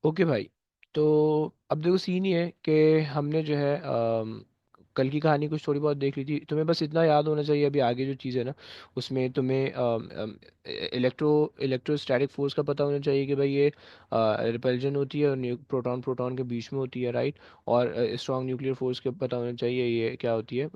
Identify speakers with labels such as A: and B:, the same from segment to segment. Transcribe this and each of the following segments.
A: Okay भाई। तो अब देखो सीन ये है कि हमने जो है कल की कहानी कुछ थोड़ी बहुत देख ली थी। तुम्हें बस इतना याद होना चाहिए अभी आगे जो चीज़ है ना, उसमें तुम्हें इलेक्ट्रोस्टैटिक फोर्स का पता होना चाहिए कि भाई ये रिपल्जन होती है और प्रोटॉन प्रोटॉन के बीच में होती है, राइट। और स्ट्रॉन्ग न्यूक्लियर फोर्स का पता होना चाहिए, ये क्या होती है,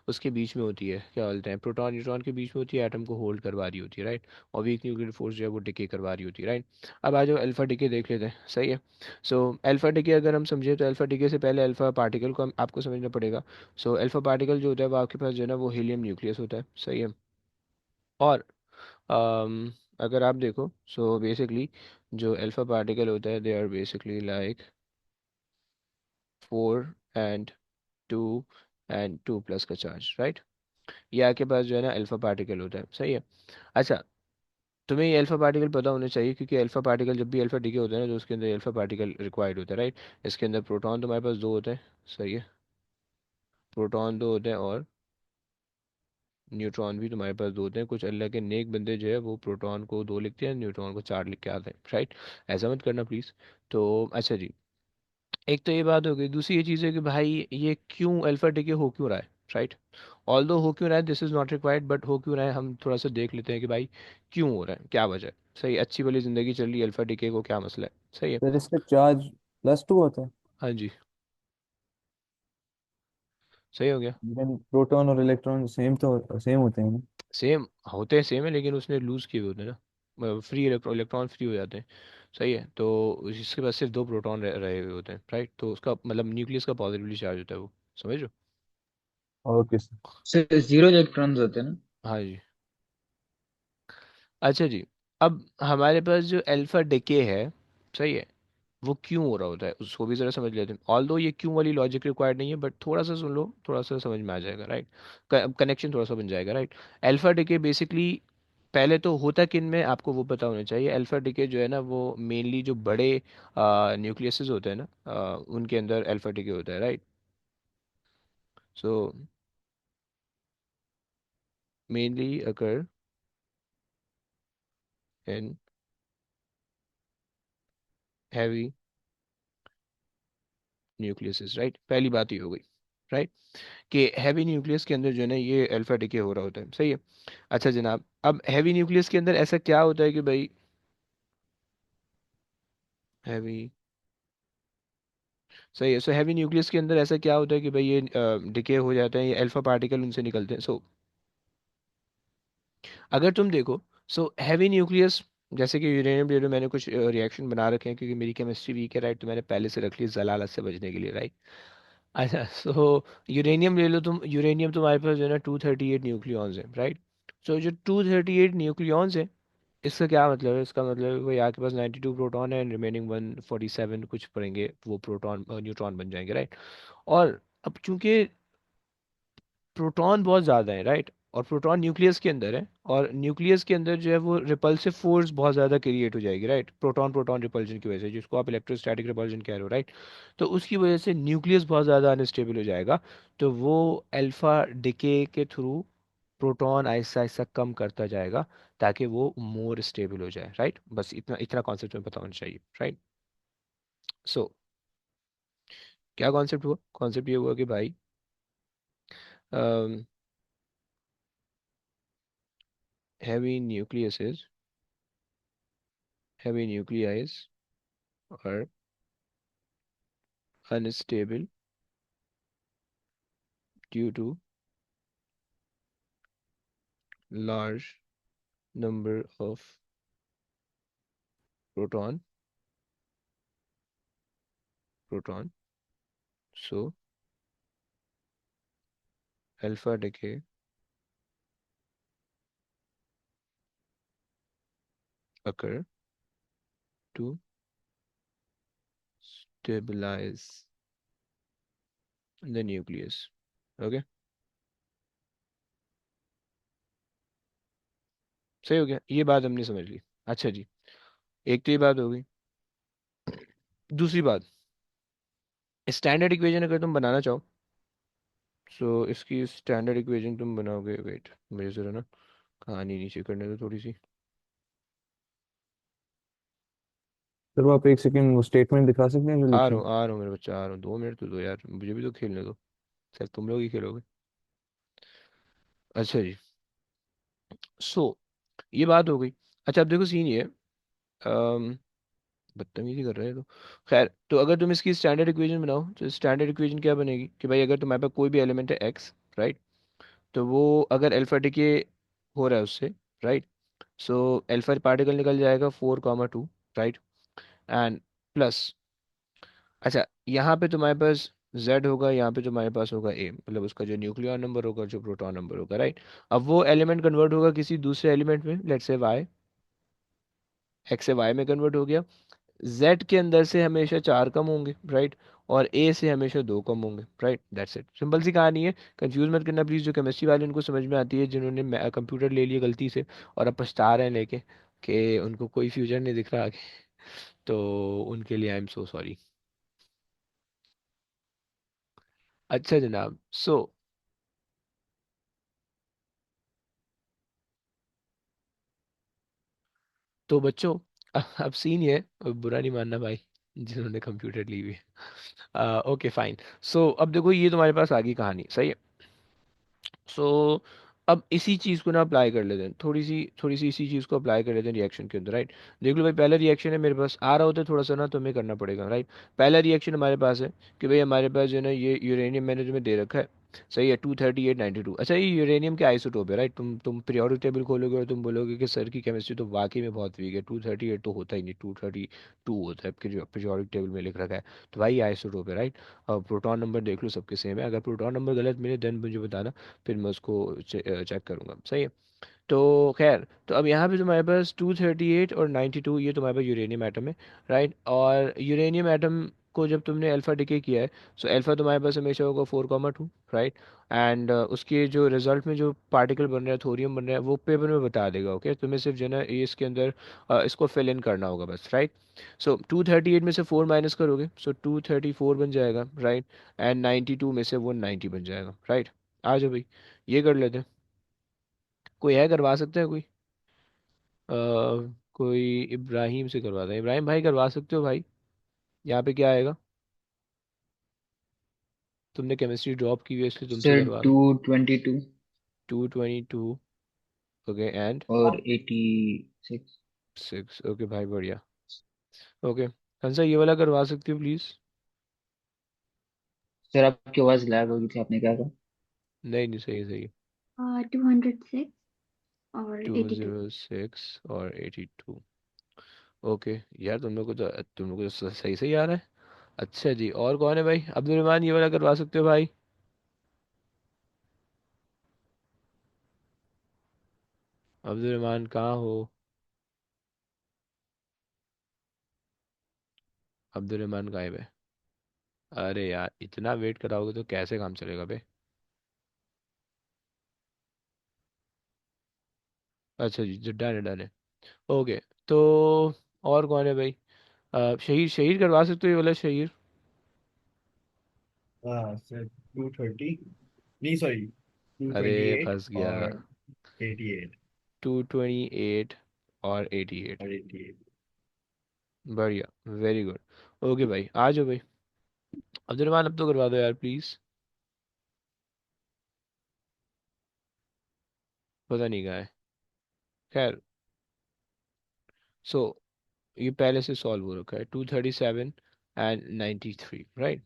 A: उसके बीच में होती है, क्या बोलते हैं, प्रोटॉन न्यूट्रॉन के बीच में होती है, एटम को होल्ड करवा रही होती है, राइट। और वीक न्यूक्लियर फोर्स जो है वो डिके करवा रही होती है, राइट। अब आ जाओ अल्फा डिके देख लेते हैं, सही है। सो अल्फा डिके अगर हम समझे तो अल्फा डिके से पहले अल्फा पार्टिकल को आपको समझना पड़ेगा। सो अल्फा पार्टिकल जो होता है वो आपके पास जो है ना वो हीलियम न्यूक्लियस होता है, सही है। और अगर आप देखो, सो बेसिकली जो अल्फा पार्टिकल होता है they are basically like 4 and 2 का चार्ज, राइट। ये आपके पास जो है ना अल्फा पार्टिकल होता है, सही है। अच्छा, तुम्हें ये अल्फा पार्टिकल पता होना चाहिए क्योंकि अल्फा पार्टिकल जब भी अल्फा डिके होता है ना तो उसके अंदर अल्फा पार्टिकल रिक्वायर्ड होता है, राइट। इसके अंदर प्रोटॉन तुम्हारे पास दो होते हैं, सही है। प्रोटॉन दो होते हैं और न्यूट्रॉन भी तुम्हारे पास दो होते हैं। कुछ अल्लाह के नेक बंदे जो है वो प्रोटॉन को दो लिखते हैं, न्यूट्रॉन को चार लिख के आते हैं, राइट। ऐसा मत करना प्लीज़। तो अच्छा जी, एक तो ये बात हो गई। दूसरी ये चीज़ है कि भाई ये क्यों अल्फा डिके हो क्यों रहा है, राइट। ऑल्दो हो क्यों रहा है this is not required, but हो क्यों रहा है हम थोड़ा सा देख लेते हैं कि भाई क्यों हो रहा है, क्या वजह है। सही, अच्छी भली ज़िंदगी चल रही है, अल्फा डिके को क्या मसला है, सही है।
B: फिर इसका चार्ज +2 होता है।
A: हाँ जी, सही हो गया।
B: लेकिन प्रोटॉन और इलेक्ट्रॉन सेम होते हैं ना।
A: सेम होते हैं, सेम है, लेकिन उसने लूज किए हुए होते हैं ना, फ्री इलेक्ट्रॉन फ्री हो जाते हैं, सही है। तो इसके पास सिर्फ दो प्रोटॉन रहे हुए होते हैं, राइट। तो उसका मतलब न्यूक्लियस का पॉजिटिवली चार्ज होता है वो, समझ लो।
B: Okay sir.
C: से जीरो इलेक्ट्रॉन्स होते हैं ना।
A: हाँ जी। अच्छा जी, अब हमारे पास जो अल्फा डिके है, सही है, वो क्यों हो रहा होता है उसको भी ज़रा समझ लेते हैं। ऑल दो ये क्यों वाली लॉजिक रिक्वायर्ड नहीं है, बट थोड़ा सा सुन लो, थोड़ा सा समझ में आ जाएगा, राइट। कनेक्शन थोड़ा सा बन जाएगा, राइट। अल्फा डिके बेसिकली पहले तो होता किन में आपको वो पता होना चाहिए। अल्फा डिके जो है ना वो मेनली जो बड़े न्यूक्लियसेस होते हैं ना, उनके अंदर अल्फा डिके होता है, right. So mainly occur in heavy nucleases, right. पहली बात ये हो गई, राइट, कि हैवी न्यूक्लियस के अंदर जो है ना ये अल्फा डिके हो रहा होता है, सही है। अच्छा जनाब, अब हैवी न्यूक्लियस के अंदर ऐसा क्या होता है कि भाई हैवी, सही है। सो हैवी न्यूक्लियस के अंदर ऐसा क्या होता है कि भाई ये डिके हो जाते हैं, ये अल्फा पार्टिकल उनसे निकलते हैं। सो अगर तुम देखो, सो हैवी न्यूक्लियस जैसे कि यूरेनियम रेडियो, मैंने कुछ रिएक्शन बना रखे हैं क्योंकि मेरी केमिस्ट्री वीक है, राइट। तो मैंने पहले से रख ली जलालत से बचने के लिए, राइट। अच्छा, सो यूरेनियम ले लो तुम। यूरेनियम तुम्हारे पास जो है ना 238 न्यूक्लियॉन्स है, राइट। सो जो 238 न्यूक्लियॉन्स है, इसका क्या मतलब है, इसका मतलब है भाई आपके पास 92 प्रोटॉन है एंड रिमेनिंग 147 कुछ पड़ेंगे, वो प्रोटॉन न्यूट्रॉन बन जाएंगे, राइट। और अब चूंकि प्रोटॉन बहुत ज़्यादा है, राइट, और प्रोटॉन न्यूक्लियस के अंदर है, और न्यूक्लियस के अंदर जो है वो रिपल्सिव फोर्स बहुत ज़्यादा क्रिएट हो जाएगी, राइट, प्रोटॉन प्रोटॉन रिपल्जन की वजह से, जिसको आप इलेक्ट्रोस्टैटिक रिपल्जन कह रहे हो, राइट। तो उसकी वजह से न्यूक्लियस बहुत ज़्यादा अनस्टेबल हो जाएगा। तो वो अल्फा डिके के थ्रू प्रोटॉन आहिस्ता आहिस्ता कम करता जाएगा ताकि वो मोर स्टेबल हो जाए, राइट। बस इतना इतना कॉन्सेप्ट में पता होना चाहिए, राइट। सो क्या कॉन्सेप्ट हुआ, कॉन्सेप्ट ये हुआ कि भाई heavy nucleus heavy nuclei are unstable due to large number of proton proton. So alpha decay occur to stabilize the nucleus. Okay, सही हो गया, ये बात हमने समझ ली। अच्छा जी, एक तो ये बात हो गई। दूसरी बात, स्टैंडर्ड इक्वेशन अगर तुम बनाना चाहो, सो इसकी स्टैंडर्ड इक्वेशन तुम बनाओगे, वेट मुझे जरा ना कहानी नीचे करने दो थोड़ी सी।
B: सर वो आप एक सेकंड वो स्टेटमेंट दिखा सकते हैं जो लिखी है?
A: आ रहा हूँ मेरे बच्चा, आ रहा हूँ, 2 मिनट तो दो यार, मुझे भी तो खेलने दो। सर तुम लोग ही खेलोगे। अच्छा जी। सो ये बात हो गई। अच्छा अब देखो सीन ये है, अम, बदतमीजी कर रहे हैं तो खैर, तो अगर तुम इसकी स्टैंडर्ड इक्वेशन बनाओ तो स्टैंडर्ड इक्वेशन क्या बनेगी कि भाई अगर तुम्हारे पास कोई भी एलिमेंट है एक्स, राइट, तो वो अगर अल्फा डिके हो रहा है उससे, राइट, सो अल्फा पार्टिकल निकल जाएगा 4,2, राइट, एंड प्लस, अच्छा यहाँ पे तुम्हारे पास z होगा, यहाँ पे तुम्हारे पास होगा a, मतलब उसका जो न्यूक्लियर नंबर होगा, जो प्रोटॉन नंबर होगा, राइट। अब वो एलिमेंट कन्वर्ट होगा किसी दूसरे एलिमेंट में, लेट्स से y, x से y में कन्वर्ट हो गया। z के अंदर से हमेशा 4 कम होंगे, राइट, और a से हमेशा 2 कम होंगे, राइट, दैट्स इट, सिंपल सी कहानी है। कंफ्यूज मत करना प्लीज, जो केमिस्ट्री वाले उनको समझ में आती है, जिन्होंने कंप्यूटर ले लिया गलती से और अब पछता रहे हैं लेके कि उनको कोई फ्यूचर नहीं दिख रहा आगे, तो उनके लिए आई एम सो सॉरी। अच्छा जनाब, सो तो बच्चों, अब सीन ये है, बुरा नहीं मानना भाई जिन्होंने कंप्यूटर ली हुई है, ओके फाइन। सो अब देखो ये तुम्हारे पास आ गई कहानी, सही है। सो अब इसी चीज़ को ना अप्लाई कर लेते हैं, थोड़ी सी इसी चीज़ को अप्लाई कर लेते हैं रिएक्शन के अंदर, राइट। देख लो भाई, पहला रिएक्शन है मेरे पास, आ रहा होता है थोड़ा सा ना तो हमें करना पड़ेगा, राइट। पहला रिएक्शन हमारे पास है कि भाई हमारे पास जो है ना ये यूरेनियम मैंने तुम्हें दे रखा है, सही है, 23892। अच्छा ये यूरेनियम के आइसोटोप है, राइट। तुम पीरियोडिक टेबल खोलोगे और तुम बोलोगे कि सर की केमिस्ट्री तो वाकई में बहुत वीक है, 238 तो होता ही नहीं, 232 होता है, पीरियोडिक टेबल में लिख रखा है। तो भाई आइसोटोप है, राइट। और प्रोटॉन नंबर देख लो सबके सेम है, अगर प्रोटॉन नंबर गलत मिले देन मुझे बताना, फिर मैं उसको चेक करूंगा, सही है। तो खैर, तो अब यहाँ पे तुम्हारे पास 238 और 92, ये तुम्हारे पास यूरेनियम एटम है, राइट। और यूरेनियम एटम को जब तुमने अल्फा डिके किया है, सो अल्फा तुम्हारे पास हमेशा होगा 4,2, राइट। एंड उसके जो रिजल्ट में जो पार्टिकल बन रहा है, थोरियम बन रहा है, वो पेपर में बता देगा, ओके। तुम्हें सिर्फ जो है ना ये इसके अंदर इसको फिल इन करना होगा बस, राइट। सो 238 में से 4 माइनस करोगे, सो 234 बन जाएगा, राइट। एंड 92 में से वो 90 बन जाएगा, राइट। आ जाओ भाई, ये कर लेते हैं। कोई है करवा सकते हैं कोई? अ, कोई इब्राहिम से करवाते हैं, इब्राहिम भाई करवा सकते हो भाई? यहाँ पे क्या आएगा? तुमने केमिस्ट्री ड्रॉप की हुई है इसलिए तुमसे
C: सर
A: करवा रहा हूँ।
C: 222
A: 222, ओके, एंड
C: और 86।
A: 6, ओके भाई बढ़िया। ओके हंसा, ये वाला करवा सकती हो प्लीज?
C: सर आपकी आवाज लैग हो गई थी, आपने क्या कहा?
A: नहीं नहीं, सही है, सही है।
D: 206 और
A: टू
D: 82।
A: जीरो सिक्स और 82, ओके। यार तुम लोग को तो सही सही आ रहा है। अच्छा जी, और कौन है भाई? अब्दुल रहमान, ये वाला करवा सकते हो भाई? अब्दुल रहमान कहाँ हो? अब्दुल रहमान गायब है। अरे यार इतना वेट कराओगे तो कैसे काम चलेगा बे? अच्छा जी, जो डन है, डन है। ओके, तो और कौन है भाई? शहीद, शहीद करवा सकते हो ये वाला, शहीद?
E: हाँ सर, 230, नहीं सॉरी, टू
A: अरे
E: ट्वेंटी एट
A: फंस गया।
E: और 88
A: 228 और 88,
E: और 88।
A: बढ़िया, वेरी गुड। ओके भाई, आ जाओ भाई। अब्दुल रहमान अब तो करवा दो यार प्लीज। पता नहीं कहाँ है। खैर, सो ये पहले से सॉल्व हो रखा है, 237 एंड 93, राइट।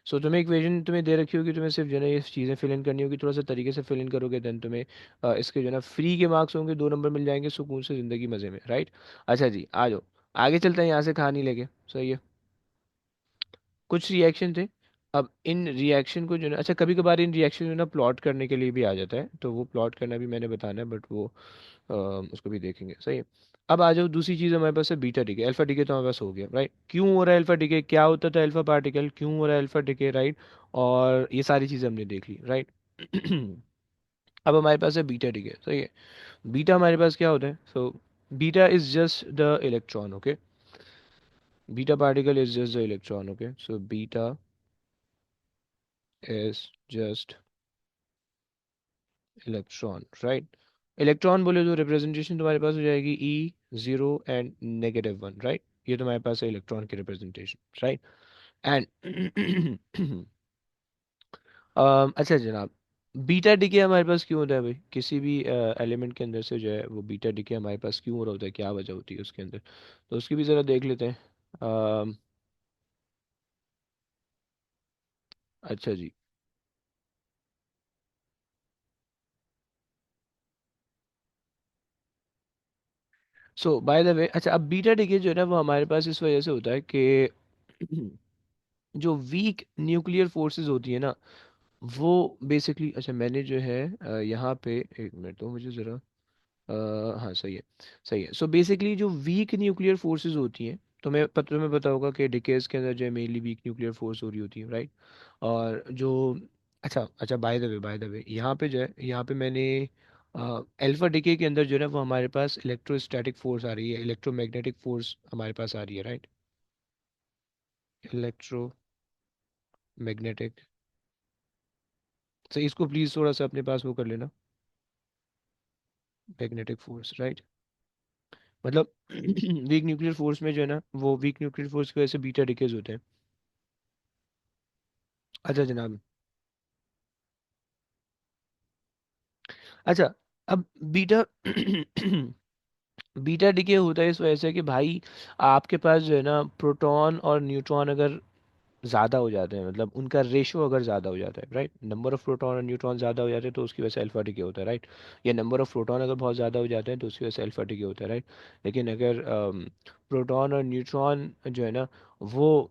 A: सो तुम्हें इक्वेशन तुम्हें दे रखी होगी, तुम्हें सिर्फ जो है ना ये चीज़ें फिल इन करनी होगी, थोड़ा सा तरीके से फिल इन करोगे देन तुम्हें इसके जो है ना फ्री के मार्क्स होंगे, 2 नंबर मिल जाएंगे सुकून से ज़िंदगी मज़े में, राइट। अच्छा जी, आ जाओ, आगे चलते हैं यहाँ से कहानी लेके, सही है। कुछ रिएक्शन थे। अब इन रिएक्शन को जो है ना, अच्छा कभी कभार इन रिएक्शन जो ना प्लॉट करने के लिए भी आ जाता है, तो वो प्लॉट करना भी मैंने बताना है, बट वो उसको भी देखेंगे, सही है। अब आ जाओ, दूसरी चीज़ हमारे पास है बीटा डिके, अल्फा डिके तो हमारे पास हो गया, राइट। क्यों हो रहा है अल्फा डिके, क्या होता था अल्फा पार्टिकल, क्यों हो रहा है अल्फा डिके, राइट। और ये सारी चीज़ें हमने देख ली, राइट। अब हमारे पास है बीटा डिके, सही है। बीटा हमारे पास क्या होता है, so beta is just the electron, okay. Beta particle is just the electron, okay, so beta is just electron, right. Electron बोले तो रिप्रेजेंटेशन तुम्हारे पास हो जाएगी E0 एंड -1, राइट। ये तो हमारे पास है इलेक्ट्रॉन की रिप्रेजेंटेशन, राइट। एंड अच्छा जनाब, बीटा डिके हमारे पास क्यों होता है भाई, किसी भी एलिमेंट के अंदर से जो है वो बीटा डिके हमारे पास क्यों हो रहा होता है, क्या वजह होती है उसके अंदर, तो उसकी भी ज़रा देख लेते हैं। अम, अच्छा जी। सो बाय द वे, अच्छा, अब बीटा डिके जो है ना वो हमारे पास इस वजह से होता है कि जो वीक न्यूक्लियर फोर्सेस होती है ना, वो बेसिकली, अच्छा मैंने जो है यहाँ पे एक मिनट तो मुझे ज़रा, हाँ सही है, सही है। सो बेसिकली जो वीक न्यूक्लियर फोर्सेस होती हैं, तुम्हें पता होगा कि डिकेज के अंदर जो है मेनली वीक न्यूक्लियर फोर्स हो रही होती है, राइट। और जो, अच्छा अच्छा, बाय द वे यहाँ पे जो है, यहाँ पे मैंने अल्फा डिके के अंदर जो है ना वो हमारे पास इलेक्ट्रोस्टैटिक फोर्स आ रही है, इलेक्ट्रोमैग्नेटिक फोर्स हमारे पास आ रही है, राइट। इलेक्ट्रोमैग्नेटिक, तो इसको प्लीज़ थोड़ा सा अपने पास वो कर लेना, मैग्नेटिक फोर्स, राइट। मतलब वीक न्यूक्लियर फोर्स में जो है ना वो वीक न्यूक्लियर फोर्स की वजह से बीटा डिकेज होते हैं। अच्छा जनाब, अच्छा, अब बीटा बीटा डिके होता है इस वजह से कि भाई आपके पास जो है ना प्रोटॉन और न्यूट्रॉन अगर ज़्यादा हो जाते हैं, मतलब उनका रेशो अगर ज़्यादा हो जाता है, राइट, नंबर ऑफ प्रोटॉन और न्यूट्रॉन ज़्यादा हो जाते हैं तो उसकी वजह से अल्फा डिके होता है, राइट। या नंबर ऑफ प्रोटॉन अगर बहुत ज़्यादा हो जाते हैं तो उसकी वजह से अल्फा डिके होता है, राइट। लेकिन अगर प्रोटॉन और न्यूट्रॉन जो है ना वो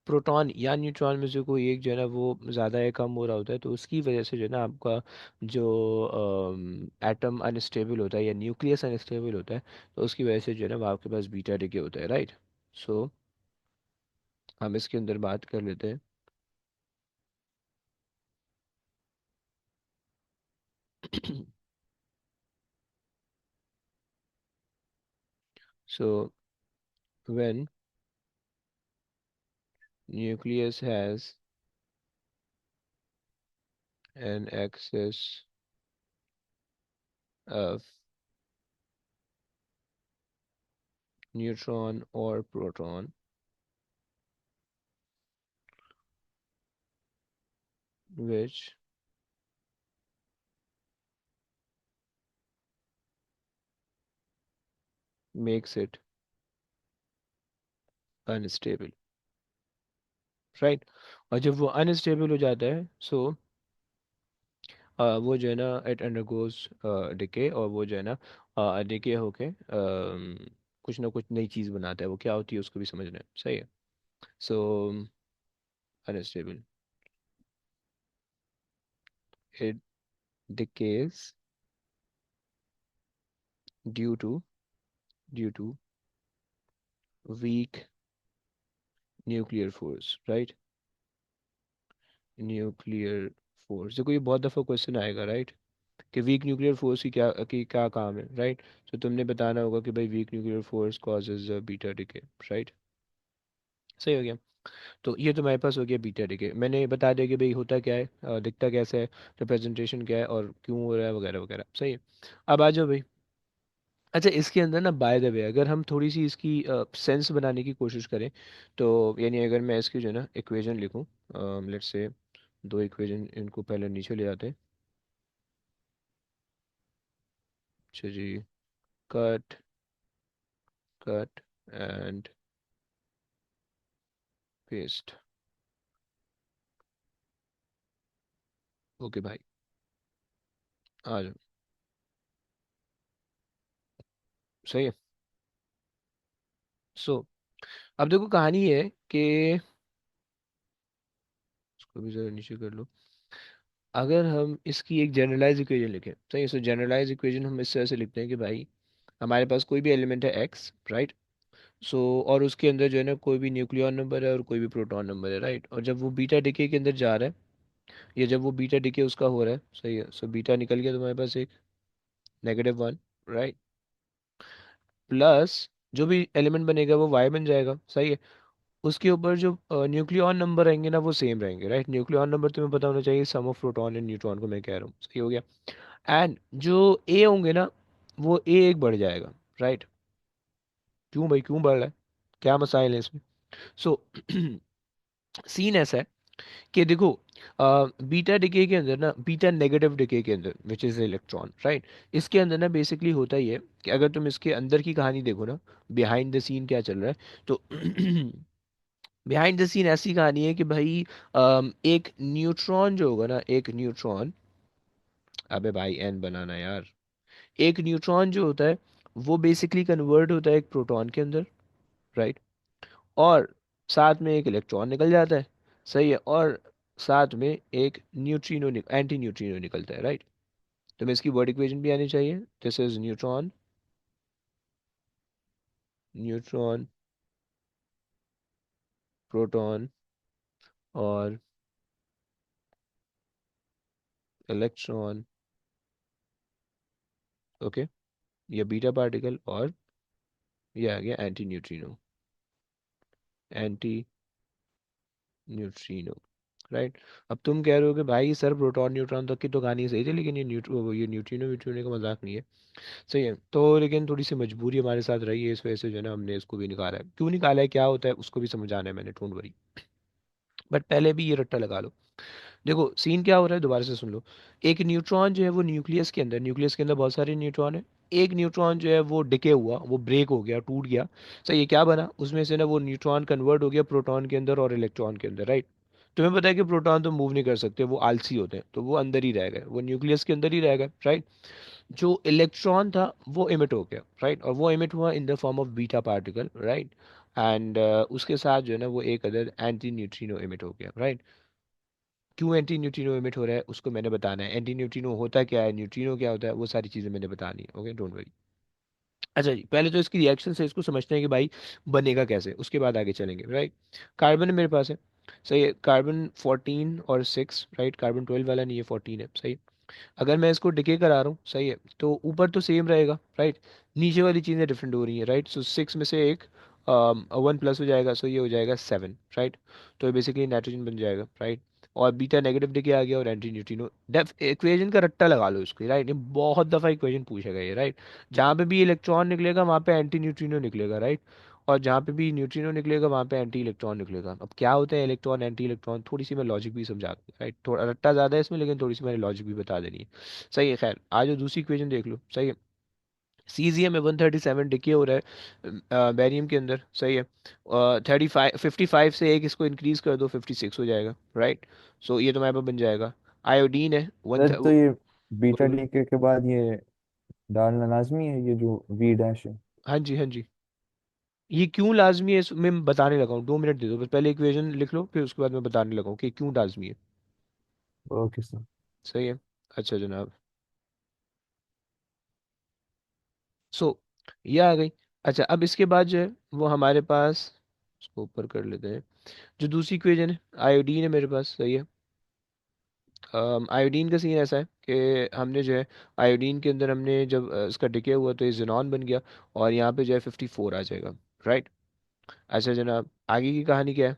A: प्रोटॉन या न्यूट्रॉन में से कोई एक जो है ना वो ज़्यादा या कम हो रहा होता है, तो उसकी वजह से जो है ना आपका जो एटम अनस्टेबल होता है या न्यूक्लियस अनस्टेबल होता है, तो उसकी वजह से जो है ना वो आपके पास बीटा डिके होता है, राइट। सो हम इसके अंदर बात कर लेते हैं। So when nucleus has an excess of neutron or proton, which makes it unstable, right। और जब वो अनस्टेबल हो जाता है, सो वो जो है ना इट अंडरगोज डिके, और वो जो है ना डिके होके कुछ ना कुछ नई चीज़ बनाता है, वो क्या होती है उसको भी समझना है, सही है। So unstable, it decays due to due to weak nuclear force, right. Nuclear force, देखो ये बहुत दफ़ा क्वेश्चन आएगा, राइट, कि वीक न्यूक्लियर फोर्स की क्या काम है, राइट। तो तुमने बताना होगा कि भाई week nuclear force causes beta decay, right. सही हो गया। तो ये तो मेरे पास हो गया बीटा डिके, मैंने बता दिया कि भाई होता क्या है, दिखता कैसे है, रिप्रेजेंटेशन क्या है और क्यों हो रहा है वगैरह वगैरह, सही है। अब आ जाओ भाई। अच्छा, इसके अंदर ना बाय द वे अगर हम थोड़ी सी इसकी सेंस बनाने की कोशिश करें, तो यानी अगर मैं इसकी जो है ना इक्वेशन लिखूं, लेट्स से दो इक्वेशन, इनको पहले नीचे ले आते हैं। अच्छा जी, cut cut and paste, okay भाई, आ जाओ, सही है। सो अब देखो कहानी ये है कि इसको भी जरा नीचे कर लो। अगर हम इसकी एक जनरलाइज इक्वेशन लिखें, सही है, सो जनरलाइज इक्वेशन हम इस तरह से लिखते हैं कि भाई हमारे पास कोई भी एलिमेंट है एक्स, राइट। सो और उसके अंदर जो है ना कोई भी न्यूक्लियॉन नंबर है और कोई भी प्रोटॉन नंबर है, राइट। और जब वो बीटा डिके के अंदर जा रहा है, या जब वो बीटा डिके उसका हो रहा है, सही है, सो बीटा निकल गया तुम्हारे पास एक -1, राइट। प्लस जो भी एलिमेंट बनेगा वो वाई बन जाएगा, सही है। उसके ऊपर जो न्यूक्लियॉन नंबर रहेंगे ना वो सेम रहेंगे, राइट। न्यूक्लियॉन नंबर तुम्हें पता होना चाहिए, सम ऑफ प्रोटॉन एंड न्यूट्रॉन को मैं कह रहा हूँ, सही हो गया। एंड जो ए होंगे ना वो ए एक बढ़ जाएगा, राइट। क्यों भाई, क्यों बढ़ रहा है, क्या मसाइल है इसमें? सो सीन ऐसा है कि देखो, बीटा डिके के अंदर ना, बीटा नेगेटिव डिके के अंदर विच इज इलेक्ट्रॉन, राइट, इसके अंदर ना बेसिकली होता ही है कि अगर तुम इसके अंदर की कहानी देखो ना, बिहाइंड द सीन क्या चल रहा है, तो बिहाइंड द सीन ऐसी कहानी है कि भाई एक न्यूट्रॉन जो होगा ना, एक न्यूट्रॉन, अबे भाई एन बनाना यार, एक न्यूट्रॉन जो होता है वो बेसिकली कन्वर्ट होता है एक प्रोटॉन के अंदर, राइट, और साथ में एक इलेक्ट्रॉन निकल जाता है, सही है, और साथ में एक न्यूट्रिनो एंटी न्यूट्रिनो निकलता है, राइट। तो मैं इसकी वर्ड इक्वेशन भी आनी चाहिए, this is neutron, neutron, proton और इलेक्ट्रॉन, ओके, ये बीटा पार्टिकल, और ये आ गया anti neutrino, anti neutrino, right. अब तुम कह रहे हो कि भाई सर प्रोटॉन न्यूट्रॉन तक की तो कहानी सही थी, लेकिन ये न्यूट्रिनो न्यूट्रिनो का मजाक नहीं है, सही है। तो लेकिन थोड़ी सी मजबूरी हमारे साथ रही है, इस वजह से जो है ना हमने इसको भी निकाला है, क्यों निकाला है, क्या होता है, उसको भी समझाना है मैंने, डोंट वरी। बट पहले भी ये रट्टा लगा लो। देखो सीन क्या हो रहा है, दोबारा से सुन लो। एक न्यूट्रॉन जो है वो न्यूक्लियस के अंदर, न्यूक्लियस के अंदर बहुत सारे न्यूट्रॉन है, एक न्यूट्रॉन जो है वो डिके हुआ, वो ब्रेक हो गया, टूट गया, सही है, क्या बना उसमें से ना, वो न्यूट्रॉन कन्वर्ट हो गया प्रोटॉन के अंदर और इलेक्ट्रॉन के अंदर, राइट। तुम्हें पता है कि प्रोटॉन तो मूव नहीं कर सकते, वो आलसी होते हैं, तो वो अंदर ही रह गए, वो न्यूक्लियस के अंदर ही रह गए, राइट। जो इलेक्ट्रॉन था वो इमिट हो गया, राइट, और वो इमिट हुआ in the form of beta particle, right, and उसके साथ जो है ना वो एक अदर एंटी न्यूट्रिनो इमिट हो गया, राइट। क्यों एंटी न्यूट्रिनो इमिट हो रहा है उसको मैंने बताना है, एंटी न्यूट्रिनो होता क्या है, न्यूट्रिनो क्या होता है, वो सारी चीज़ें मैंने बतानी है, ओके, डोंट वरी। अच्छा जी, पहले तो इसकी रिएक्शन से इसको समझते हैं कि भाई बनेगा कैसे, उसके बाद आगे चलेंगे, राइट। कार्बन मेरे पास है, सही है, कार्बन 14 और 6, राइट, कार्बन 12 वाला नहीं है, 14 है, सही। अगर मैं इसको डिके करा रहा हूँ, सही है, तो ऊपर तो सेम रहेगा, राइट, नीचे वाली चीज़ें डिफरेंट हो रही हैं, राइट। सो 6 में से एक 1 प्लस हो जाएगा, सो ये हो जाएगा 7, राइट। तो ये बेसिकली नाइट्रोजन बन जाएगा, राइट। और बीटा नेगेटिव डिके आ गया, और एंटी न्यूट्रिनो, डेफ इक्वेशन का रट्टा लगा लो इसको, राइट, ये बहुत दफ़ा इक्वेशन पूछेगा ये, राइट। जहाँ पे भी इलेक्ट्रॉन निकलेगा वहाँ पे एंटी न्यूट्रिनो निकलेगा, राइट, और जहाँ पे भी न्यूट्रिनो निकलेगा वहाँ पे एंटी इलेक्ट्रॉन निकलेगा। अब क्या होता है इलेक्ट्रॉन एंटी इलेक्ट्रॉन, थोड़ी सी मैं लॉजिक भी समझा दूँ, राइट, थोड़ा रट्टा ज़्यादा है इसमें, लेकिन थोड़ी सी मैंने लॉजिक भी बता देनी है, सही है। खैर आज जो दूसरी इक्वेशन देख लो, सही है, सीजियम में 137 डिके हो रहा है बैरियम के अंदर, सही है, 55 से एक इसको इंक्रीज कर दो, 56 हो जाएगा, राइट। सो ये तुम्हारे पास बन जाएगा। आयोडीन है वन,
B: सर तो ये बीटा
A: बोलो बोलो।
B: डीके के बाद ये डालना लाजमी है, ये जो वी डैश है?
A: हाँ जी, हाँ जी, ये क्यों लाजमी है मैं बताने लगा हूँ, 2 मिनट दे दो बस, पहले इक्वेशन लिख लो, फिर उसके बाद मैं बताने लगा हूँ कि क्यों लाजमी है,
B: ओके सर।
A: सही है। अच्छा जनाब, सो ये आ गई। अच्छा अब इसके बाद जो है वो हमारे पास, इसको ऊपर कर लेते हैं, जो दूसरी इक्वेशन है, आयोडीन है मेरे पास, सही है। आयोडीन का सीन ऐसा है कि हमने जो है आयोडीन के अंदर हमने जब इसका डिके हुआ तो ये ज़ीनॉन बन गया, और यहाँ पे जो है 54 आ जाएगा, राइट। अच्छा जनाब, आगे की कहानी क्या है,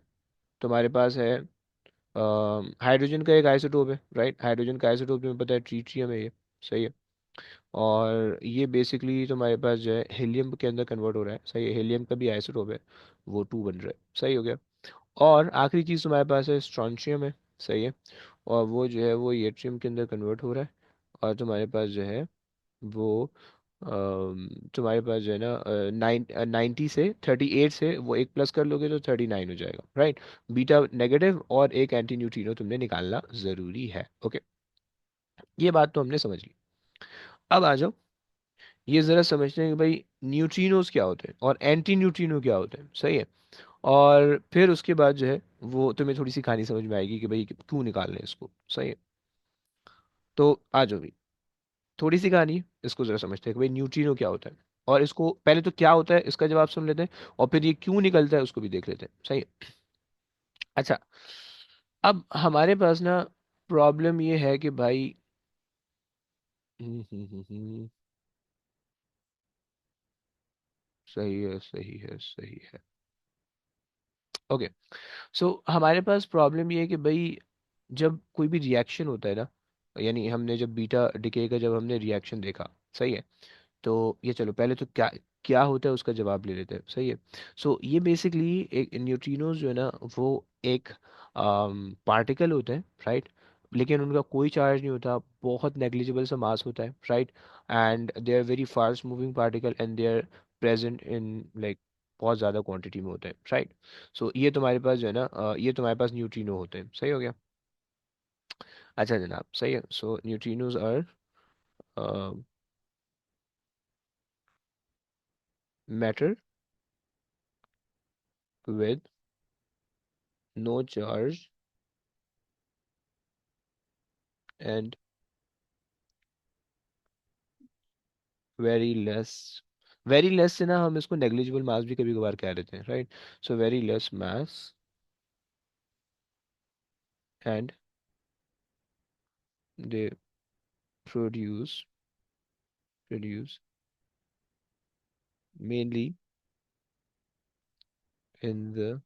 A: तुम्हारे पास है हाइड्रोजन का एक आइसोटोप है, राइट, हाइड्रोजन का आइसोटोप तुम्हें पता है ट्रीटियम है ये, सही है। और ये बेसिकली तुम्हारे पास जो है हीलियम के अंदर कन्वर्ट हो रहा है, सही है, हीलियम का भी आइसोटोप है, वो 2 बन रहा है, सही हो गया। और आखिरी चीज़ तुम्हारे पास है स्ट्रॉन्शियम है, सही है, और वो जो है वो येट्रियम के अंदर कन्वर्ट हो रहा है, और तुम्हारे पास जो है वो तुम्हारे पास जो है ना 90 से 38 से वो एक प्लस कर लोगे तो 39 हो जाएगा, राइट। बीटा नेगेटिव और एक एंटी न्यूट्रिनो तुमने निकालना ज़रूरी है, ओके। ये बात तो हमने समझ ली। अब आ जाओ, ये ज़रा समझते हैं कि भाई न्यूट्रिनोज क्या होते हैं और एंटी न्यूट्रिनो क्या होते हैं, सही है। और फिर उसके बाद जो है वो तुम्हें थोड़ी सी कहानी समझ में आएगी कि भाई क्यों निकालना है इसको, सही है। तो आ जाओ भाई, थोड़ी सी कहानी है, इसको जरा समझते हैं कि भाई न्यूट्रिनो क्या होता है, और इसको पहले तो क्या होता है इसका जवाब सुन लेते हैं, और फिर ये क्यों निकलता है उसको भी देख लेते हैं, सही है। अच्छा, अब हमारे पास ना प्रॉब्लम ये है कि भाई सही है, सही है, सही है, ओके। सो हमारे पास प्रॉब्लम ये है कि भाई जब कोई भी रिएक्शन होता है ना, जब बीटा डिके का जब हमने रिएक्शन देखा, सही है, तो ये चलो पहले तो क्या, क्या होता है उसका जवाब ले लेते हैं, सही है। सो ये बेसिकली एक न्यूट्रिनोज जो है ना वो एक पार्टिकल होते हैं, राइट, लेकिन उनका कोई चार्ज नहीं होता, बहुत नेग्लिजिबल सा मास होता है, right, and they are very fast moving particle and they are present in like बहुत ज़्यादा क्वांटिटी में होते हैं, राइट। सो ये तुम्हारे पास जो है ना ये तुम्हारे पास न्यूट्रिनो होते हैं, सही हो गया। अच्छा जनाब, सही है। So neutrinos are matter with no charge and very less. Very less से ना हम इसको नेग्लिजिबल मास भी कभी कभार कह देते हैं, right. So very less mass and they produce produce mainly in the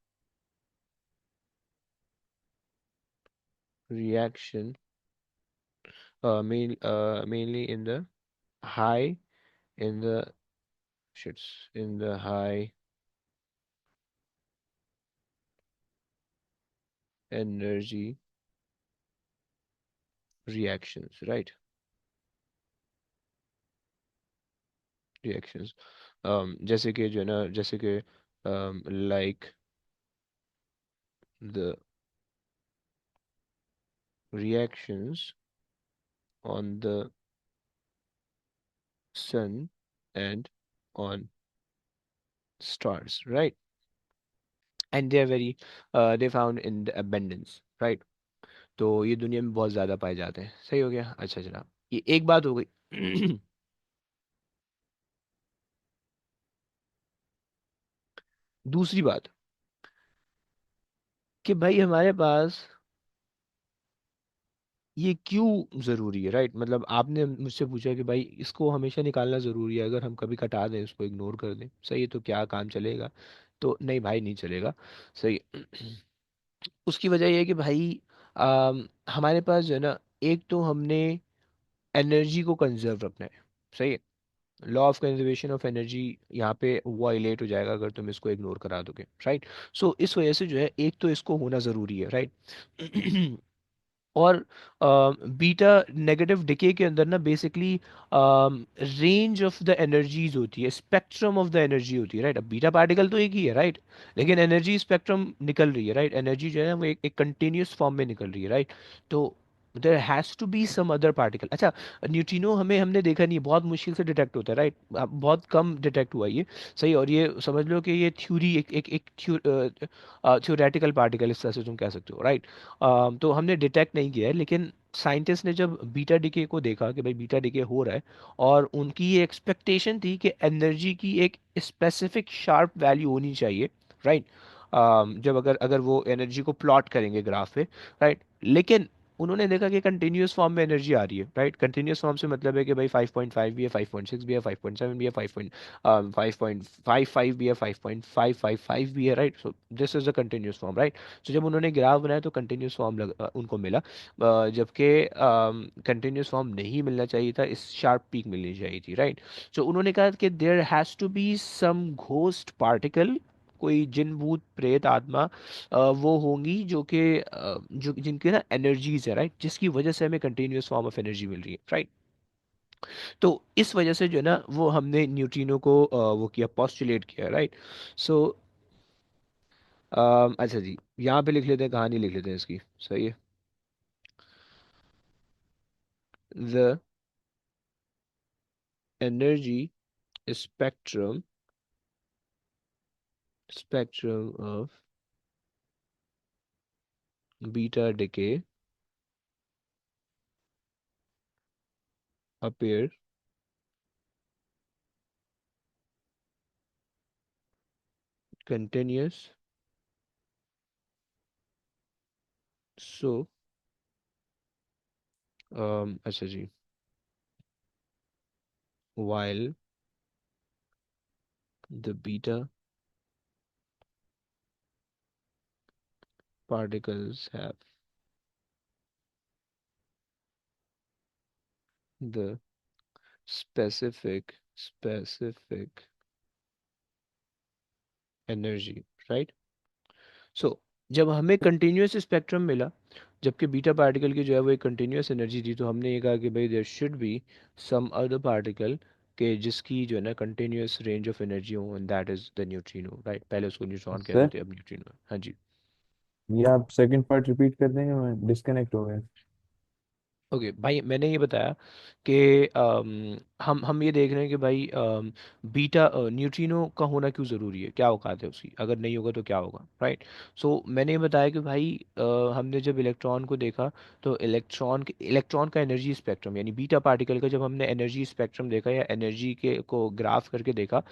A: reaction mainly in the high in the shits in the high energy reactions, right, reactions जैसे कि जो है ना जैसे कि like the reactions on the sun and on stars, right, and they are very they found in the abundance, right। तो ये दुनिया में बहुत ज़्यादा पाए जाते हैं, सही हो गया। अच्छा जनाब, ये एक बात हो गई। दूसरी बात कि भाई हमारे पास ये क्यों ज़रूरी है, राइट, मतलब आपने मुझसे पूछा कि भाई इसको हमेशा निकालना ज़रूरी है, अगर हम कभी कटा दें इसको इग्नोर कर दें, सही है, तो क्या काम चलेगा। तो नहीं भाई, नहीं चलेगा, सही। उसकी वजह यह है कि भाई हमारे पास जो है ना, एक तो हमने एनर्जी को कंजर्व रखना है, सही है। Law of conservation of energy यहाँ पे वायलेट हो जाएगा अगर तुम इसको इग्नोर करा दोगे, राइट। सो इस वजह से जो है एक तो इसको होना ज़रूरी है, राइट। और बीटा नेगेटिव डिके के अंदर ना basically range of the energies होती है, स्पेक्ट्रम ऑफ द एनर्जी होती है, राइट। अब बीटा पार्टिकल तो एक ही है, राइट, लेकिन एनर्जी स्पेक्ट्रम निकल रही है, राइट। एनर्जी जो है ना वो एक कंटिन्यूस फॉर्म में निकल रही है, राइट। तो there has to be some other particle. अच्छा, न्यूट्रिनो हमने देखा नहीं है, बहुत मुश्किल से डिटेक्ट होता है, राइट, बहुत कम डिटेक्ट हुआ ये, सही। और ये समझ लो कि ये थ्योरी एक थ्योरेटिकल पार्टिकल इस तरह से तुम कह सकते हो, राइट। तो हमने डिटेक्ट नहीं किया है, लेकिन साइंटिस्ट ने जब बीटा डिके को देखा कि भाई बीटा डिके हो रहा है, और उनकी ये एक्सपेक्टेशन थी कि एनर्जी की एक स्पेसिफिक शार्प वैल्यू होनी चाहिए, राइट। जब अगर अगर वो एनर्जी को प्लॉट करेंगे ग्राफ पे, राइट, लेकिन उन्होंने देखा कि कंटिन्यूअस फॉर्म में एनर्जी आ रही है, राइट। कंटिन्यूअस फॉर्म से मतलब है कि भाई 5.5 भी है, 5.6 भी है, 5.7 भी है, 5.55 भी है, 5.555 भी है, right. So this is the continuous form, right. So जब उन्होंने ग्राफ बनाया तो कंटिन्यूअस फॉर्म उनको मिला, जबकि कंटिन्यूअस फॉर्म नहीं मिलना चाहिए था, इस शार्प पीक मिलनी चाहिए थी, राइट। सो उन्होंने कहा कि there has to be some ghost particle, कोई जिन भूत प्रेत आत्मा वो होंगी जो कि जो जिनके ना एनर्जीज है, राइट, जिसकी वजह से हमें कंटिन्यूअस फॉर्म ऑफ एनर्जी मिल रही है, राइट। तो इस वजह से जो है ना वो हमने न्यूट्रिनो को वो किया, पॉस्टुलेट किया, राइट। सो अच्छा जी, यहाँ पे लिख लेते हैं, कहानी लिख लेते हैं इसकी, सही है। The energy spectrum spectrum of beta decay appear continuous, so अच्छा जी, while the beta particles have the specific energy, right. So जब हमें कंटिन्यूस स्पेक्ट्रम मिला, जबकि बीटा पार्टिकल की जो है वो एक कंटिन्यूस एनर्जी थी, तो हमने ये कहा कि भाई there should be some other particle के जिसकी जो है ना कंटिन्यूस रेंज ऑफ एनर्जी हो, and that is the neutrino, right. पहले उसको न्यूट्रॉन कहते
B: सर
A: थे, अब न्यूट्रिनो। हाँ जी।
B: ये आप सेकंड पार्ट रिपीट कर देंगे, मैं डिस्कनेक्ट हो गया।
A: ओके भाई, मैंने ये बताया कि हम ये देख रहे हैं कि भाई बीटा न्यूट्रिनो का होना क्यों ज़रूरी है, क्या औकात है उसकी, अगर नहीं होगा तो क्या होगा, राइट। सो मैंने ये बताया कि भाई हमने जब इलेक्ट्रॉन को देखा, तो इलेक्ट्रॉन का एनर्जी स्पेक्ट्रम, यानी बीटा पार्टिकल का जब हमने एनर्जी स्पेक्ट्रम देखा या एनर्जी के को ग्राफ करके देखा,